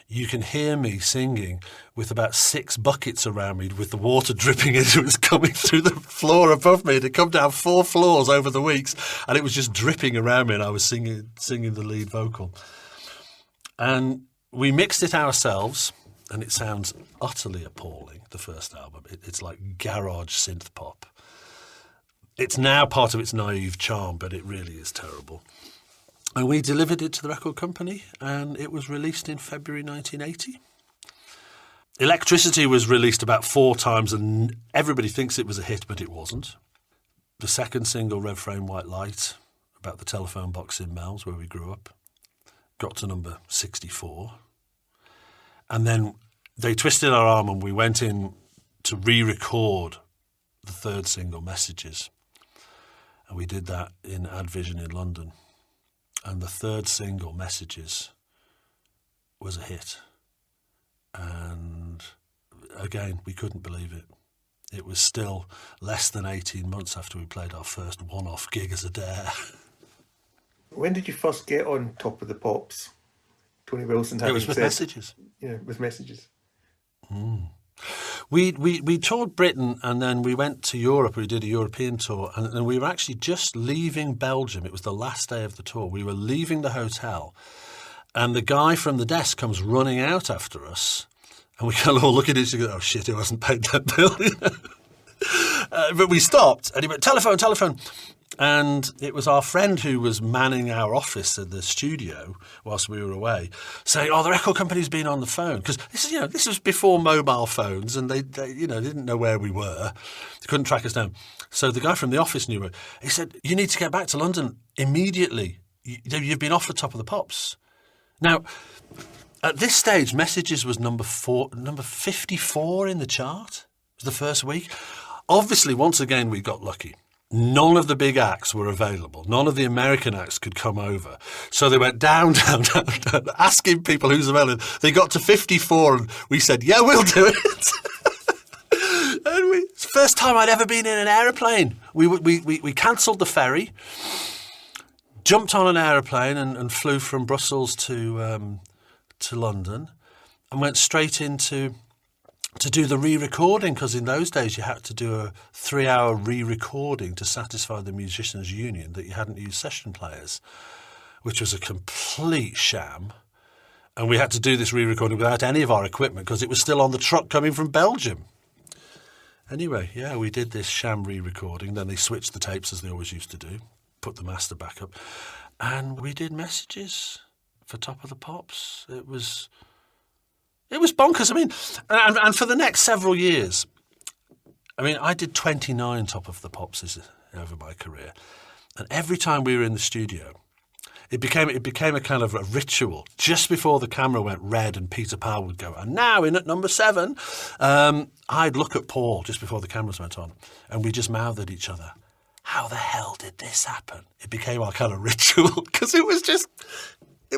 you can hear me singing with about 6 buckets around me with the water dripping as it was coming through the floor above me. It had come down 4 floors over the weeks and it was just dripping around me and I was singing the lead vocal. And we mixed it ourselves and it sounds utterly appalling, the first album. It's like garage synth pop. It's now part of its naive charm, but it really is terrible. And we delivered it to the record company, and it was released in February 1980. Electricity was released about 4 times, and everybody thinks it was a hit, but it wasn't. The second single, Red Frame White Light, about the telephone box in Mells, where we grew up, got to number 64. And then they twisted our arm, and we went in to re-record the third single, Messages. And we did that in Advision in London. And the third single, Messages, was a hit. And again, we couldn't believe it. It was still less than 18 months after we played our first one-off gig as a dare. When did you first get on Top of the Pops? Tony Wilson having It was with said, Messages. Yeah, with Messages. We toured Britain, and then we went to Europe. We did a European tour, and we were actually just leaving Belgium. It was the last day of the tour. We were leaving the hotel, and the guy from the desk comes running out after us, and we kind of all look at each other and go, oh shit, he hasn't paid that bill. But we stopped, and he went, telephone. And it was our friend who was manning our office at the studio whilst we were away, saying, "Oh, the record company's been on the phone," because this was before mobile phones, and they didn't know where we were, they couldn't track us down. So the guy from the office knew it. He said, "You need to get back to London immediately. You've been off the Top of the Pops." Now, at this stage, Messages was number 54 in the chart. It was the first week. Obviously, once again, we got lucky. None of the big acts were available. None of the American acts could come over. So they went down, asking people who's available. They got to 54 and we said, yeah, we'll do it. And it's the first time I'd ever been in an aeroplane. We cancelled the ferry, jumped on an aeroplane and flew from Brussels to London, and went straight into to do the re-recording, because in those days you had to do a 3-hour re-recording to satisfy the musicians' union that you hadn't used session players, which was a complete sham. And we had to do this re-recording without any of our equipment because it was still on the truck coming from Belgium. Anyway, yeah, we did this sham re-recording. Then they switched the tapes, as they always used to do, put the master back up, and we did Messages for Top of the Pops. It was bonkers. I mean, and for the next several years, I mean, I did 29 Top of the Pops over my career. And every time we were in the studio, it became a kind of a ritual. Just before the camera went red and Peter Powell would go, and now in at number 7, I'd look at Paul just before the cameras went on, and we just mouthed at each other, how the hell did this happen? It became our kind of ritual, because it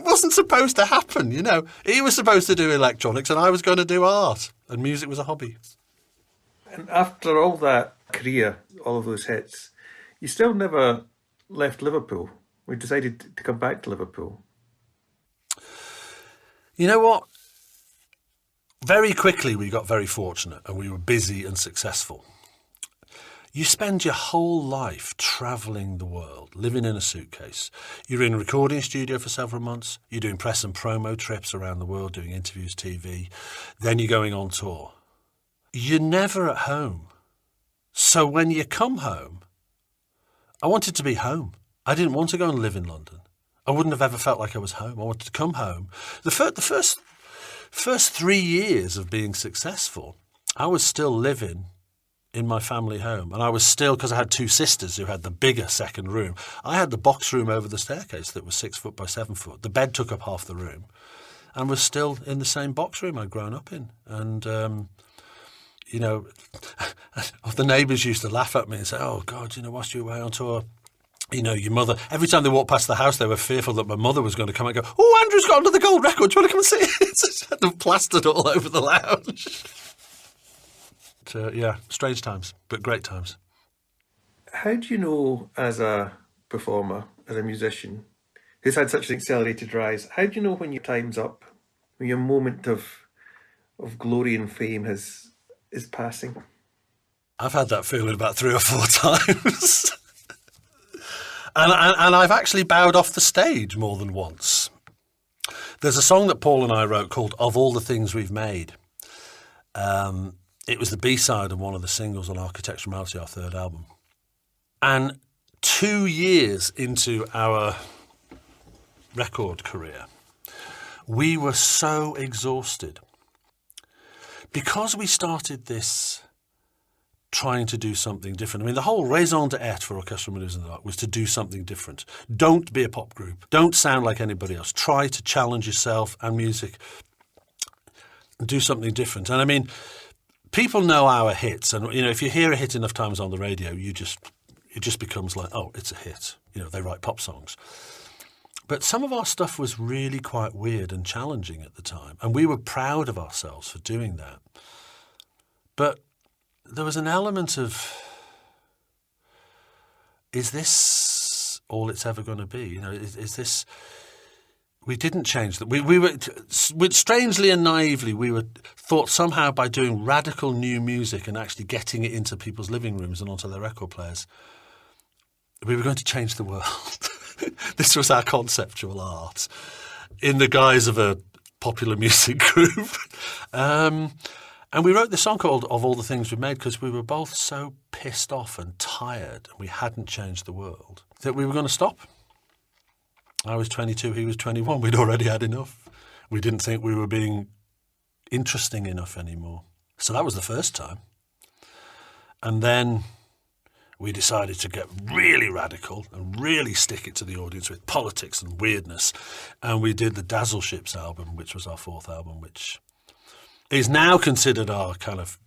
wasn't supposed to happen, you know. He was supposed to do electronics and I was going to do art, and music was a hobby. And after all that career, all of those hits, you still never left Liverpool. We decided to come back to Liverpool. You know what? Very quickly we got very fortunate and we were busy and successful. You spend your whole life travelling the world, living in a suitcase. You're in a recording studio for several months. You're doing press and promo trips around the world, doing interviews, TV. Then you're going on tour. You're never at home. So when you come home, I wanted to be home. I didn't want to go and live in London. I wouldn't have ever felt like I was home. I wanted to come home. The first 3 years of being successful, I was still living in my family home. And I was still, because I had 2 sisters who had the bigger second room, I had the box room over the staircase that was 6 foot by 7 foot. The bed took up half the room, and was still in the same box room I'd grown up in. And, you know, the neighbours used to laugh at me and say, oh, God, you know, whilst you were away on tour, you know, your mother, every time they walked past the house, they were fearful that my mother was going to come and go, oh, Andrew's got another gold record. Do you want to come and see it? So had them plastered all over the lounge. Yeah, strange times, but great times. How do you know, as a performer, as a musician, who's had such an accelerated rise, how do you know when your time's up, when your moment of glory and fame is passing? I've had that feeling about 3 or 4 times. and I've actually bowed off the stage more than once. There's a song that Paul and I wrote called Of All the Things We've Made. It was the B-side of one of the singles on Architectural Reality, our 3rd album. And 2 years into our record career, we were so exhausted. Because we started this trying to do something different. I mean, the whole raison d'etre for Orchestral Manoeuvres in the Dark was to do something different. Don't be a pop group. Don't sound like anybody else. Try to challenge yourself and music and do something different. And I mean, people know our hits, and you know, if you hear a hit enough times on the radio, it just becomes like, oh, it's a hit. You know, they write pop songs. But some of our stuff was really quite weird and challenging at the time, and we were proud of ourselves for doing that. But there was an element of, is this all it's ever going to be? You know, is this? We didn't change that. We were, strangely and naively, we were thought somehow by doing radical new music and actually getting it into people's living rooms and onto their record players, we were going to change the world. This was our conceptual art in the guise of a popular music group. And we wrote this song called Of All the Things We Made because we were both so pissed off and tired and we hadn't changed the world that we were going to stop. I was 22, he was 21. We'd already had enough. We didn't think we were being interesting enough anymore. So that was the first time. And then we decided to get really radical and really stick it to the audience with politics and weirdness. And we did the Dazzle Ships album, which was our fourth album, which is now considered our kind of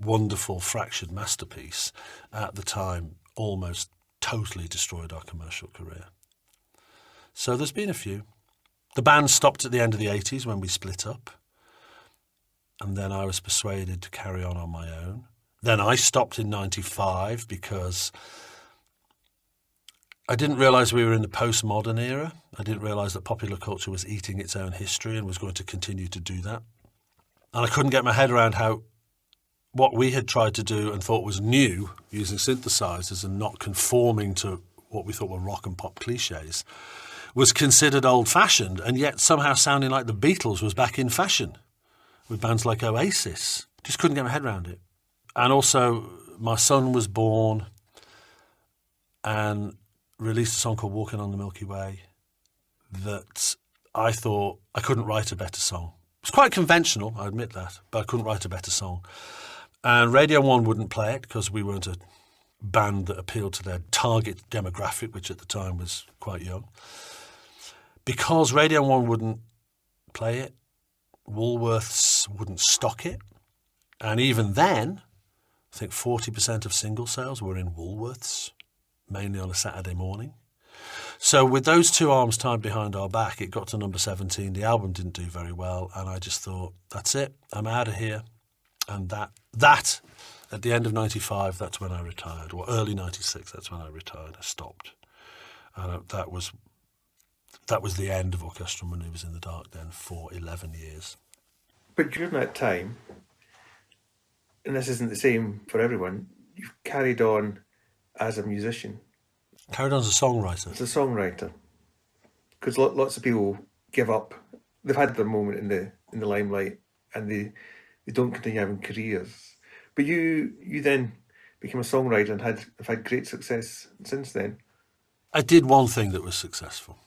wonderful fractured masterpiece. At the time, almost totally destroyed our commercial career. So there's been a few. The band stopped at the end of the 80s when we split up. And then I was persuaded to carry on my own. Then I stopped in 95 because I didn't realise we were in the postmodern era. I didn't realise that popular culture was eating its own history and was going to continue to do that. And I couldn't get my head around how what we had tried to do and thought was new, using synthesizers and not conforming to what we thought were rock and pop cliches, was considered old-fashioned and yet somehow sounding like the Beatles was back in fashion with bands like Oasis. Just couldn't get my head around it. And also, my son was born and released a song called Walking on the Milky Way that I thought I couldn't write a better song. It was quite conventional, I admit that, but I couldn't write a better song. And Radio 1 wouldn't play it because we weren't a band that appealed to their target demographic, which at the time was quite young. Because Radio 1 wouldn't play it, Woolworths wouldn't stock it. And even then, I think 40% of single sales were in Woolworths, mainly on a Saturday morning. So with those two arms tied behind our back, it got to number 17. The album didn't do very well. And I just thought, that's it. I'm out of here. And that at the end of 95, that's when I retired. Or early 96, that's when I retired. I stopped. And that was the end of Orchestral Manoeuvres in the Dark then for 11 years. But during that time, and this isn't the same for everyone, you've carried on as a musician. Carried on as a songwriter. As a songwriter. Because lots of people give up. They've had their moment in the limelight and they don't continue having careers. But you then became a songwriter and have had great success since then. I did one thing that was successful.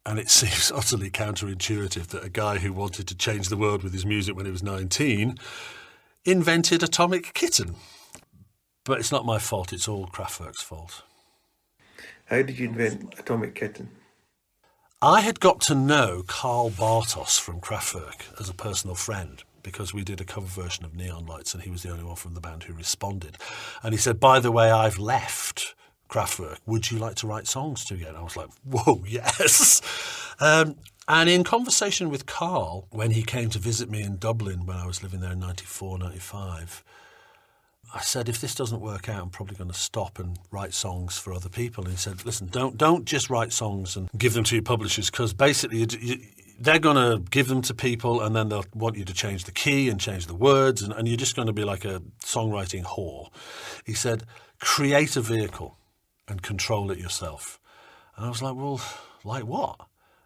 And it seems utterly counterintuitive that a guy who wanted to change the world with his music when he was 19 invented Atomic Kitten. But it's not my fault, it's all Kraftwerk's fault. How did you invent Atomic Kitten? I had got to know Karl Bartos from Kraftwerk as a personal friend because we did a cover version of Neon Lights and he was the only one from the band who responded. And he said, by the way, I've left Kraftwerk. Would you like to write songs together? I was like, whoa, yes. And in conversation with Karl, when he came to visit me in Dublin when I was living there in 94, 95, I said, if this doesn't work out, I'm probably going to stop and write songs for other people. And he said, listen, don't just write songs and give them to your publishers because basically they're going to give them to people and then they'll want you to change the key and change the words and you're just going to be like a songwriting whore. He said, create a vehicle and control it yourself. And I was like, well, like what?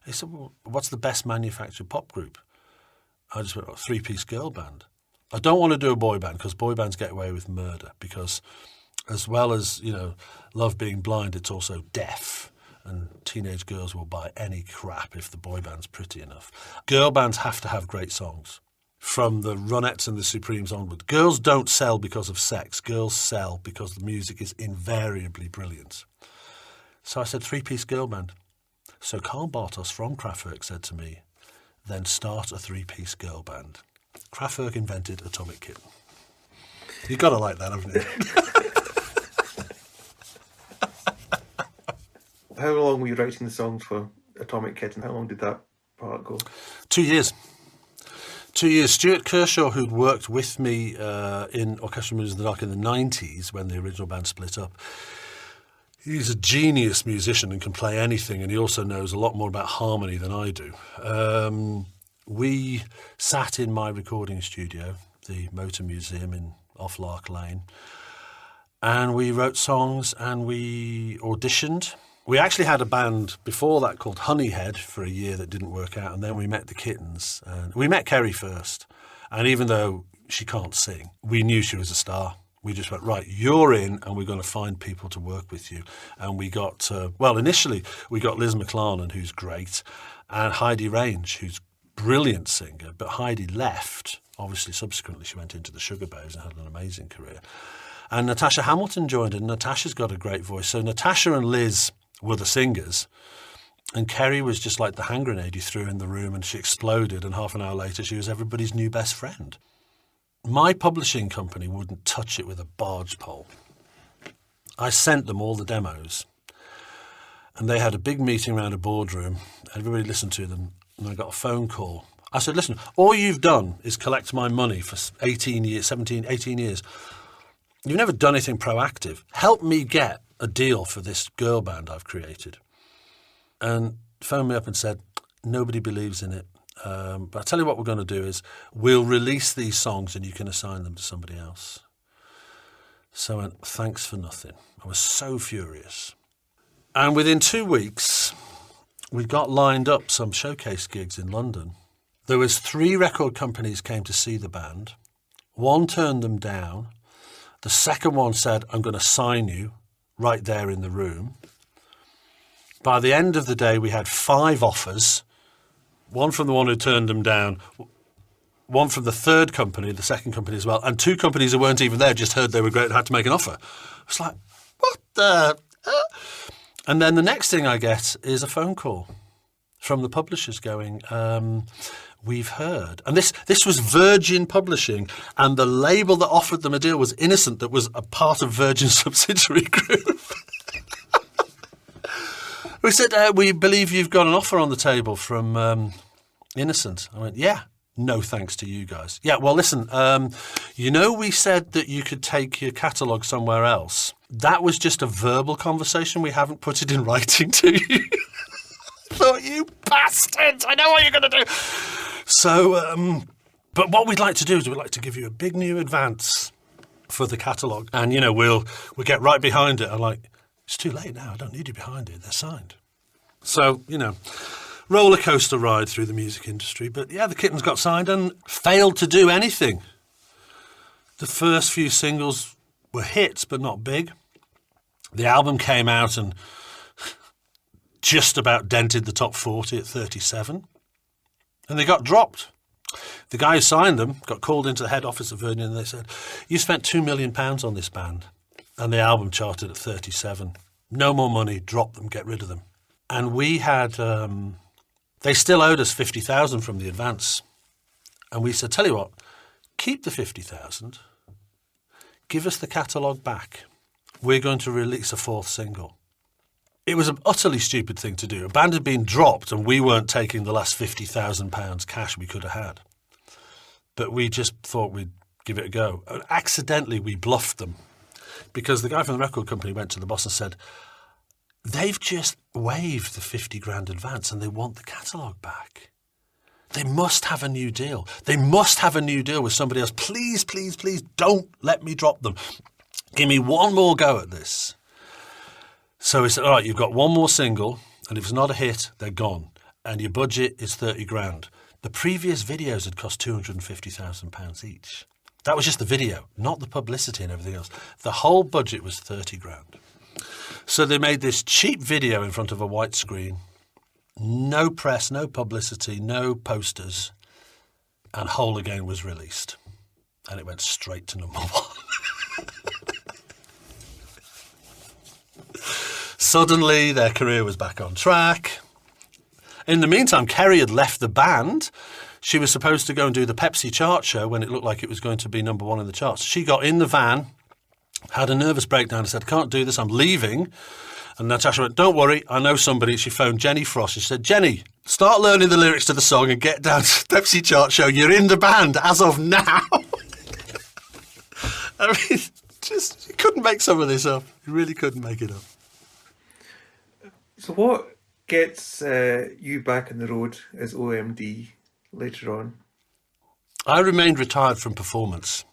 He said, well, what's the best manufactured pop group? I just went, three-piece girl band. I don't want to do a boy band because boy bands get away with murder because as well as, love being blind, it's also deaf and teenage girls will buy any crap if the boy band's pretty enough. Girl bands have to have great songs from the Ronettes and the Supremes onward. Girls don't sell because of sex. Girls sell because the music is invariably brilliant. So I said, three-piece girl band. So Karl Bartos from Kraftwerk said to me, then start a three-piece girl band. Kraftwerk invented Atomic Kitten. You've got to like that, haven't you? How long were you writing the songs for Atomic Kitten? How long did that part go? 2 years. 2 years. Stuart Kershaw, who'd worked with me in Orchestral Manoeuvres in the Dark in the 90s when the original band split up, He's a genius musician and can play anything, and he also knows a lot more about harmony than I do. We sat in my recording studio, the Motor Museum off Lark Lane, and we wrote songs and we auditioned. We actually had a band before that called Honeyhead for a year that didn't work out, and then we met the Kittens. And we met Kerry first, and even though she can't sing, we knew she was a star. We just went, right, you're in, and we're going to find people to work with you. And we got, initially we got Liz McClarnon, who's great, and Heidi Range, who's a brilliant singer. But Heidi left. Obviously, subsequently, she went into the Sugar Babes and had an amazing career. And Natasha Hamilton joined, and Natasha's got a great voice. So Natasha and Liz were the singers, and Kerry was just like the hand grenade you threw in the room, and she exploded, and half an hour later she was everybody's new best friend. My publishing company wouldn't touch it with a barge pole. I sent them all the demos, and they had a big meeting around a boardroom. Everybody listened to them, and I got a phone call. I said, listen, all you've done is collect my money for 18 years. You've never done anything proactive. Help me get a deal for this girl band I've created. And phoned me up and said, nobody believes in it. But I'll tell you what we're going to do is we'll release these songs and you can assign them to somebody else. So I went, thanks for nothing. I was so furious. And within 2 weeks, we got lined up some showcase gigs in London. There was 3 record companies came to see the band. One turned them down. The second one said, I'm going to sign you right there in the room. By the end of the day, we had 5 offers. One from the one who turned them down, one from the third company, the second company as well, and 2 companies who weren't even there just heard they were great and had to make an offer. I was like, what the... And then the next thing I get is a phone call from the publishers going, we've heard. And this was Virgin Publishing, and the label that offered them a deal was Innocent, that was a part of Virgin's subsidiary group. We said, we believe you've got an offer on the table from Innocent. I went, yeah, no thanks to you guys. Yeah, well, listen, we said that you could take your catalogue somewhere else. That was just a verbal conversation. We haven't put it in writing to you. I thought, you bastards, I know what you're going to do. So, but what we'd like to do is we'd like to give you a big new advance for the catalogue. And, we'll get right behind it. I'm like, it's too late now. I don't need you behind it. They're signed. So, roller coaster ride through the music industry. But yeah, the Kittens got signed and failed to do anything. The first few singles were hits, but not big. The album came out and just about dented the top 40 at 37. And they got dropped. The guy who signed them got called into the head office of Virgin and they said, you spent £2 million on this band. And the album charted at 37. No more money, drop them, get rid of them. And we had, they still owed us 50,000 from the advance. And we said, tell you what, keep the 50,000, give us the catalogue back. We're going to release a 4th single. It was an utterly stupid thing to do. A band had been dropped and we weren't taking the last £50,000 cash we could have had. But we just thought we'd give it a go. And accidentally, we bluffed them. Because the guy from the record company went to the boss and said, they've just waived the 50 grand advance and they want the catalogue back. They must have a new deal. They must have a new deal with somebody else. Please, please, please don't let me drop them. Give me one more go at this. So he said, all right, you've got one more single, and if it's not a hit, they're gone. And your budget is 30 grand. The previous videos had cost £250,000 each. That was just the video, not the publicity and everything else. The whole budget was 30 grand. So they made this cheap video in front of a white screen. No press, no publicity, no posters. And Whole Again was released. And it went straight to number 1. Suddenly, their career was back on track. In the meantime, Kerry had left the band. She was supposed to go and do the Pepsi chart show when it looked like it was going to be number 1 in the charts. She got in the van, had a nervous breakdown and said, can't do this, I'm leaving. And Natasha went, don't worry, I know somebody. She phoned Jenny Frost. She said, Jenny, start learning the lyrics to the song and get down to the Pepsi chart show. You're in the band as of now. I mean, you couldn't make some of this up. You really couldn't make it up. So what gets you back on the road as OMD later on? I remained retired from performance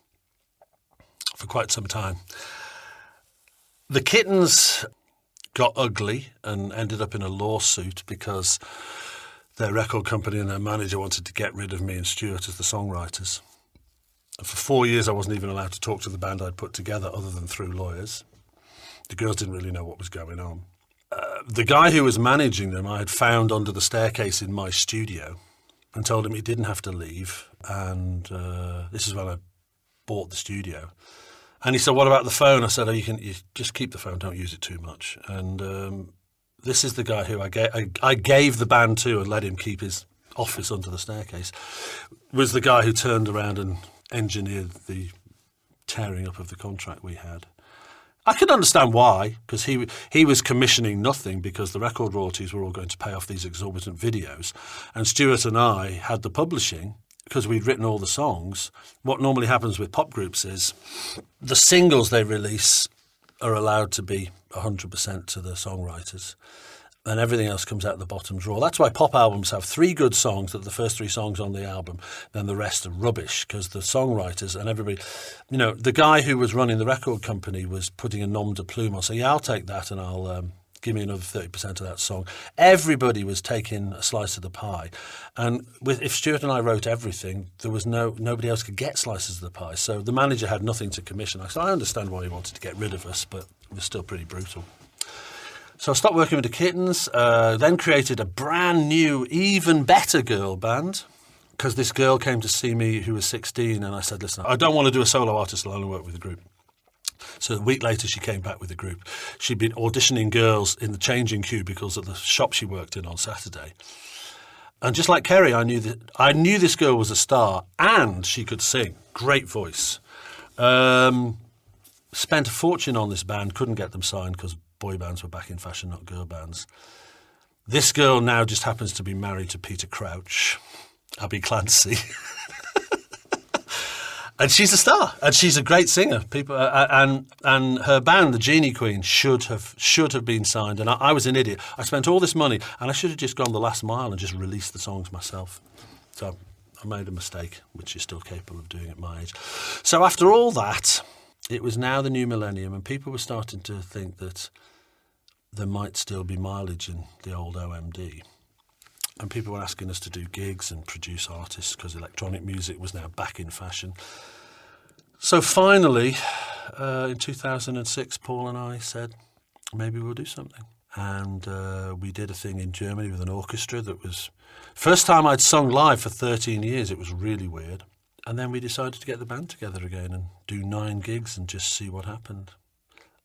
for quite some time. The Kittens got ugly and ended up in a lawsuit because their record company and their manager wanted to get rid of me and Stuart as the songwriters. And for 4 years, I wasn't even allowed to talk to the band I'd put together other than through lawyers. The girls didn't really know what was going on. The guy who was managing them, I had found under the staircase in my studio and told him he didn't have to leave. And this is when I bought the studio. And he said, "What about the phone?" I said, you just keep the phone, don't use it too much. And this is the guy who I gave the band to and let him keep his office under the staircase, was the guy who turned around and engineered the tearing up of the contract we had. I could understand why, because he was commissioning nothing because the record royalties were all going to pay off these exorbitant videos. And Stuart and I had the publishing because we'd written all the songs. What normally happens with pop groups is the singles they release are allowed to be 100% to the songwriters, and everything else comes out the bottom drawer. That's why pop albums have 3 good songs, that the first 3 songs on the album, then the rest are rubbish, because the songwriters and everybody, the guy who was running the record company was putting a nom de plume on, so yeah, I'll take that and I'll give me another 30% of that song. Everybody was taking a slice of the pie. And if Stuart and I wrote everything, there was nobody else could get slices of the pie. So the manager had nothing to commission. I said, I understand why he wanted to get rid of us, but it was still pretty brutal. So I stopped working with the Kittens, then created a brand new, even better girl band, because this girl came to see me who was 16, and I said, listen, I don't want to do a solo artist, I'll only work with a group. So a week later, she came back with a group. She'd been auditioning girls in the changing cubicles at the shop she worked in on Saturday. And just like Kerry, I knew this girl was a star, and she could sing. Great voice. Spent a fortune on this band, couldn't get them signed because boy bands were back in fashion, not girl bands. This girl now just happens to be married to Peter Crouch, Abby Clancy. And she's a star, and she's a great singer. People and her band, the Genie Queen, should have been signed. And I was an idiot. I spent all this money, and I should have just gone the last mile and just released the songs myself. So I made a mistake, which is still capable of doing at my age. So after all that, it was now the new millennium, and people were starting to think that there might still be mileage in the old OMD. And people were asking us to do gigs and produce artists because electronic music was now back in fashion. So finally, in 2006, Paul and I said, maybe we'll do something. And we did a thing in Germany with an orchestra that was... First time I'd sung live for 13 years. It was really weird. And then we decided to get the band together again and do 9 gigs and just see what happened.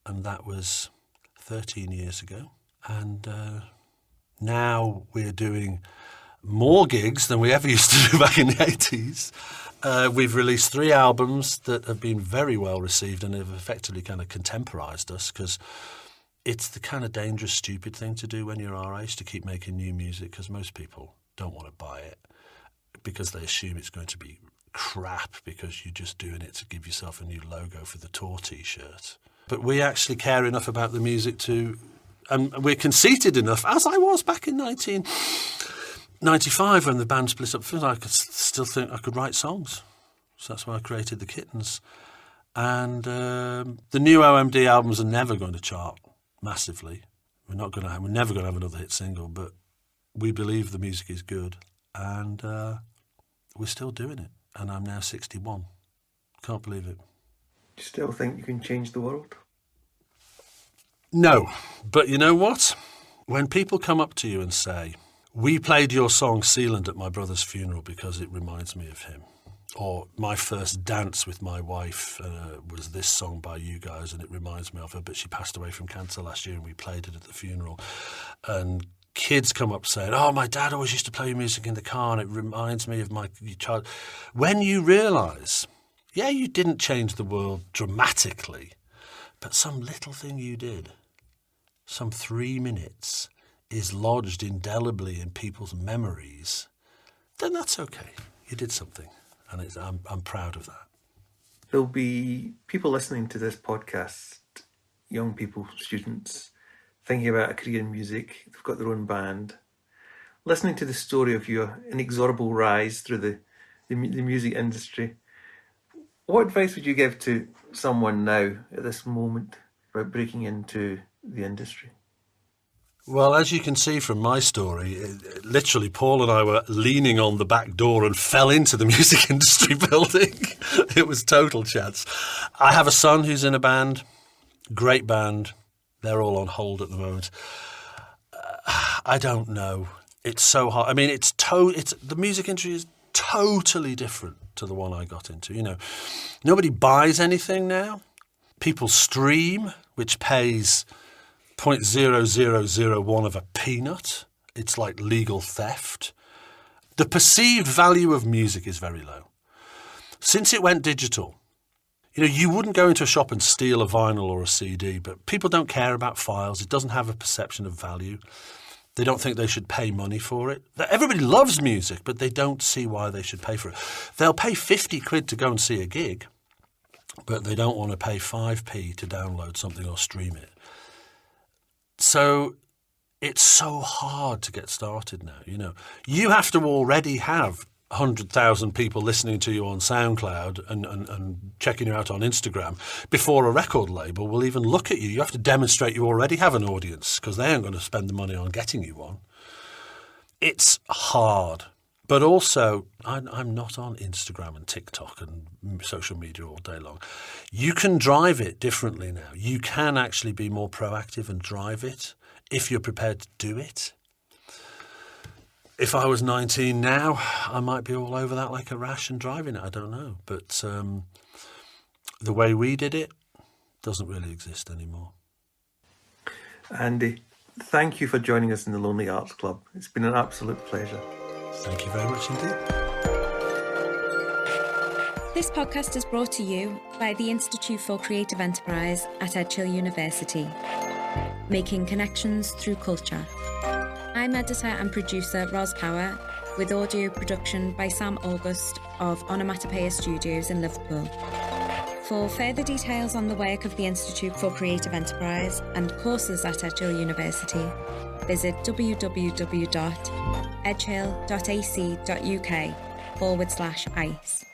And that was 13 years ago. And... now we're doing more gigs than we ever used to do back in the 80s. We've released 3 albums that have been very well received and have effectively kind of contemporised us, because it's the kind of dangerous, stupid thing to do when you're our age, to keep making new music, because most people don't want to buy it because they assume it's going to be crap because you're just doing it to give yourself a new logo for the tour T-shirt. But we actually care enough about the music to... And we're conceited enough, as I was back in 1995 when the band split up. I could still think I could write songs. So that's why I created the Kittens. And the new OMD albums are never going to chart massively. We're never going to have another hit single, but we believe the music is good. And we're still doing it. And I'm now 61. Can't believe it. Do you still think you can change the world? No, but you know what? When people come up to you and say, we played your song Sealant at my brother's funeral because it reminds me of him, or my first dance with my wife was this song by you guys and it reminds me of her, but she passed away from cancer last year and we played it at the funeral. And kids come up saying, oh, my dad always used to play music in the car and it reminds me of my child. When you realise, yeah, you didn't change the world dramatically, but some little thing you did, some 3 minutes, is lodged indelibly in people's memories, then that's okay. You did something, and I'm proud of that. There'll be people listening to this podcast, young people, students, thinking about a career in music, they've got their own band, listening to the story of your inexorable rise through the music industry, what advice would you give to someone now at this moment about breaking into the industry? Well, as you can see from my story, literally Paul and I were leaning on the back door and fell into the music industry building. It was total chance. I have a son who's in a band, great band. They're all on hold at the moment. I don't know. It's so hard. I mean, it's the music industry is totally different to the one I got into. You know, nobody buys anything now. People stream, which pays 0.0001 of a peanut. It's like legal theft. The perceived value of music is very low. Since it went digital, you know, you wouldn't go into a shop and steal a vinyl or a CD, but people don't care about files. It doesn't have a perception of value. They don't think they should pay money for it. Everybody loves music, but they don't see why they should pay for it. They'll pay 50 quid to go and see a gig, but they don't want to pay 5p to download something or stream it. So it's so hard to get started now, you know. You have to already have 100,000 people listening to you on SoundCloud and checking you out on Instagram before a record label will even look at you. You have to demonstrate you already have an audience because they aren't going to spend the money on getting you one. It's hard. But also, I'm not on Instagram and TikTok and social media all day long. You can drive it differently now. You can actually be more proactive and drive it if you're prepared to do it. If I was 19 now, I might be all over that like a rash and driving it. I don't know. But the way we did it doesn't really exist anymore. Andy, thank you for joining us in the Lonely Arts Club. It's been an absolute pleasure. Thank you very much indeed. This podcast is brought to you by the Institute for Creative Enterprise at Edgehill University, making connections through culture. I'm editor and producer Ros Power, with audio production by Sam August of Onomatopoeia Studios in Liverpool. For further details on the work of the Institute for Creative Enterprise and courses at Edgehill University, visit www.edgehill.ac.uk/ICE.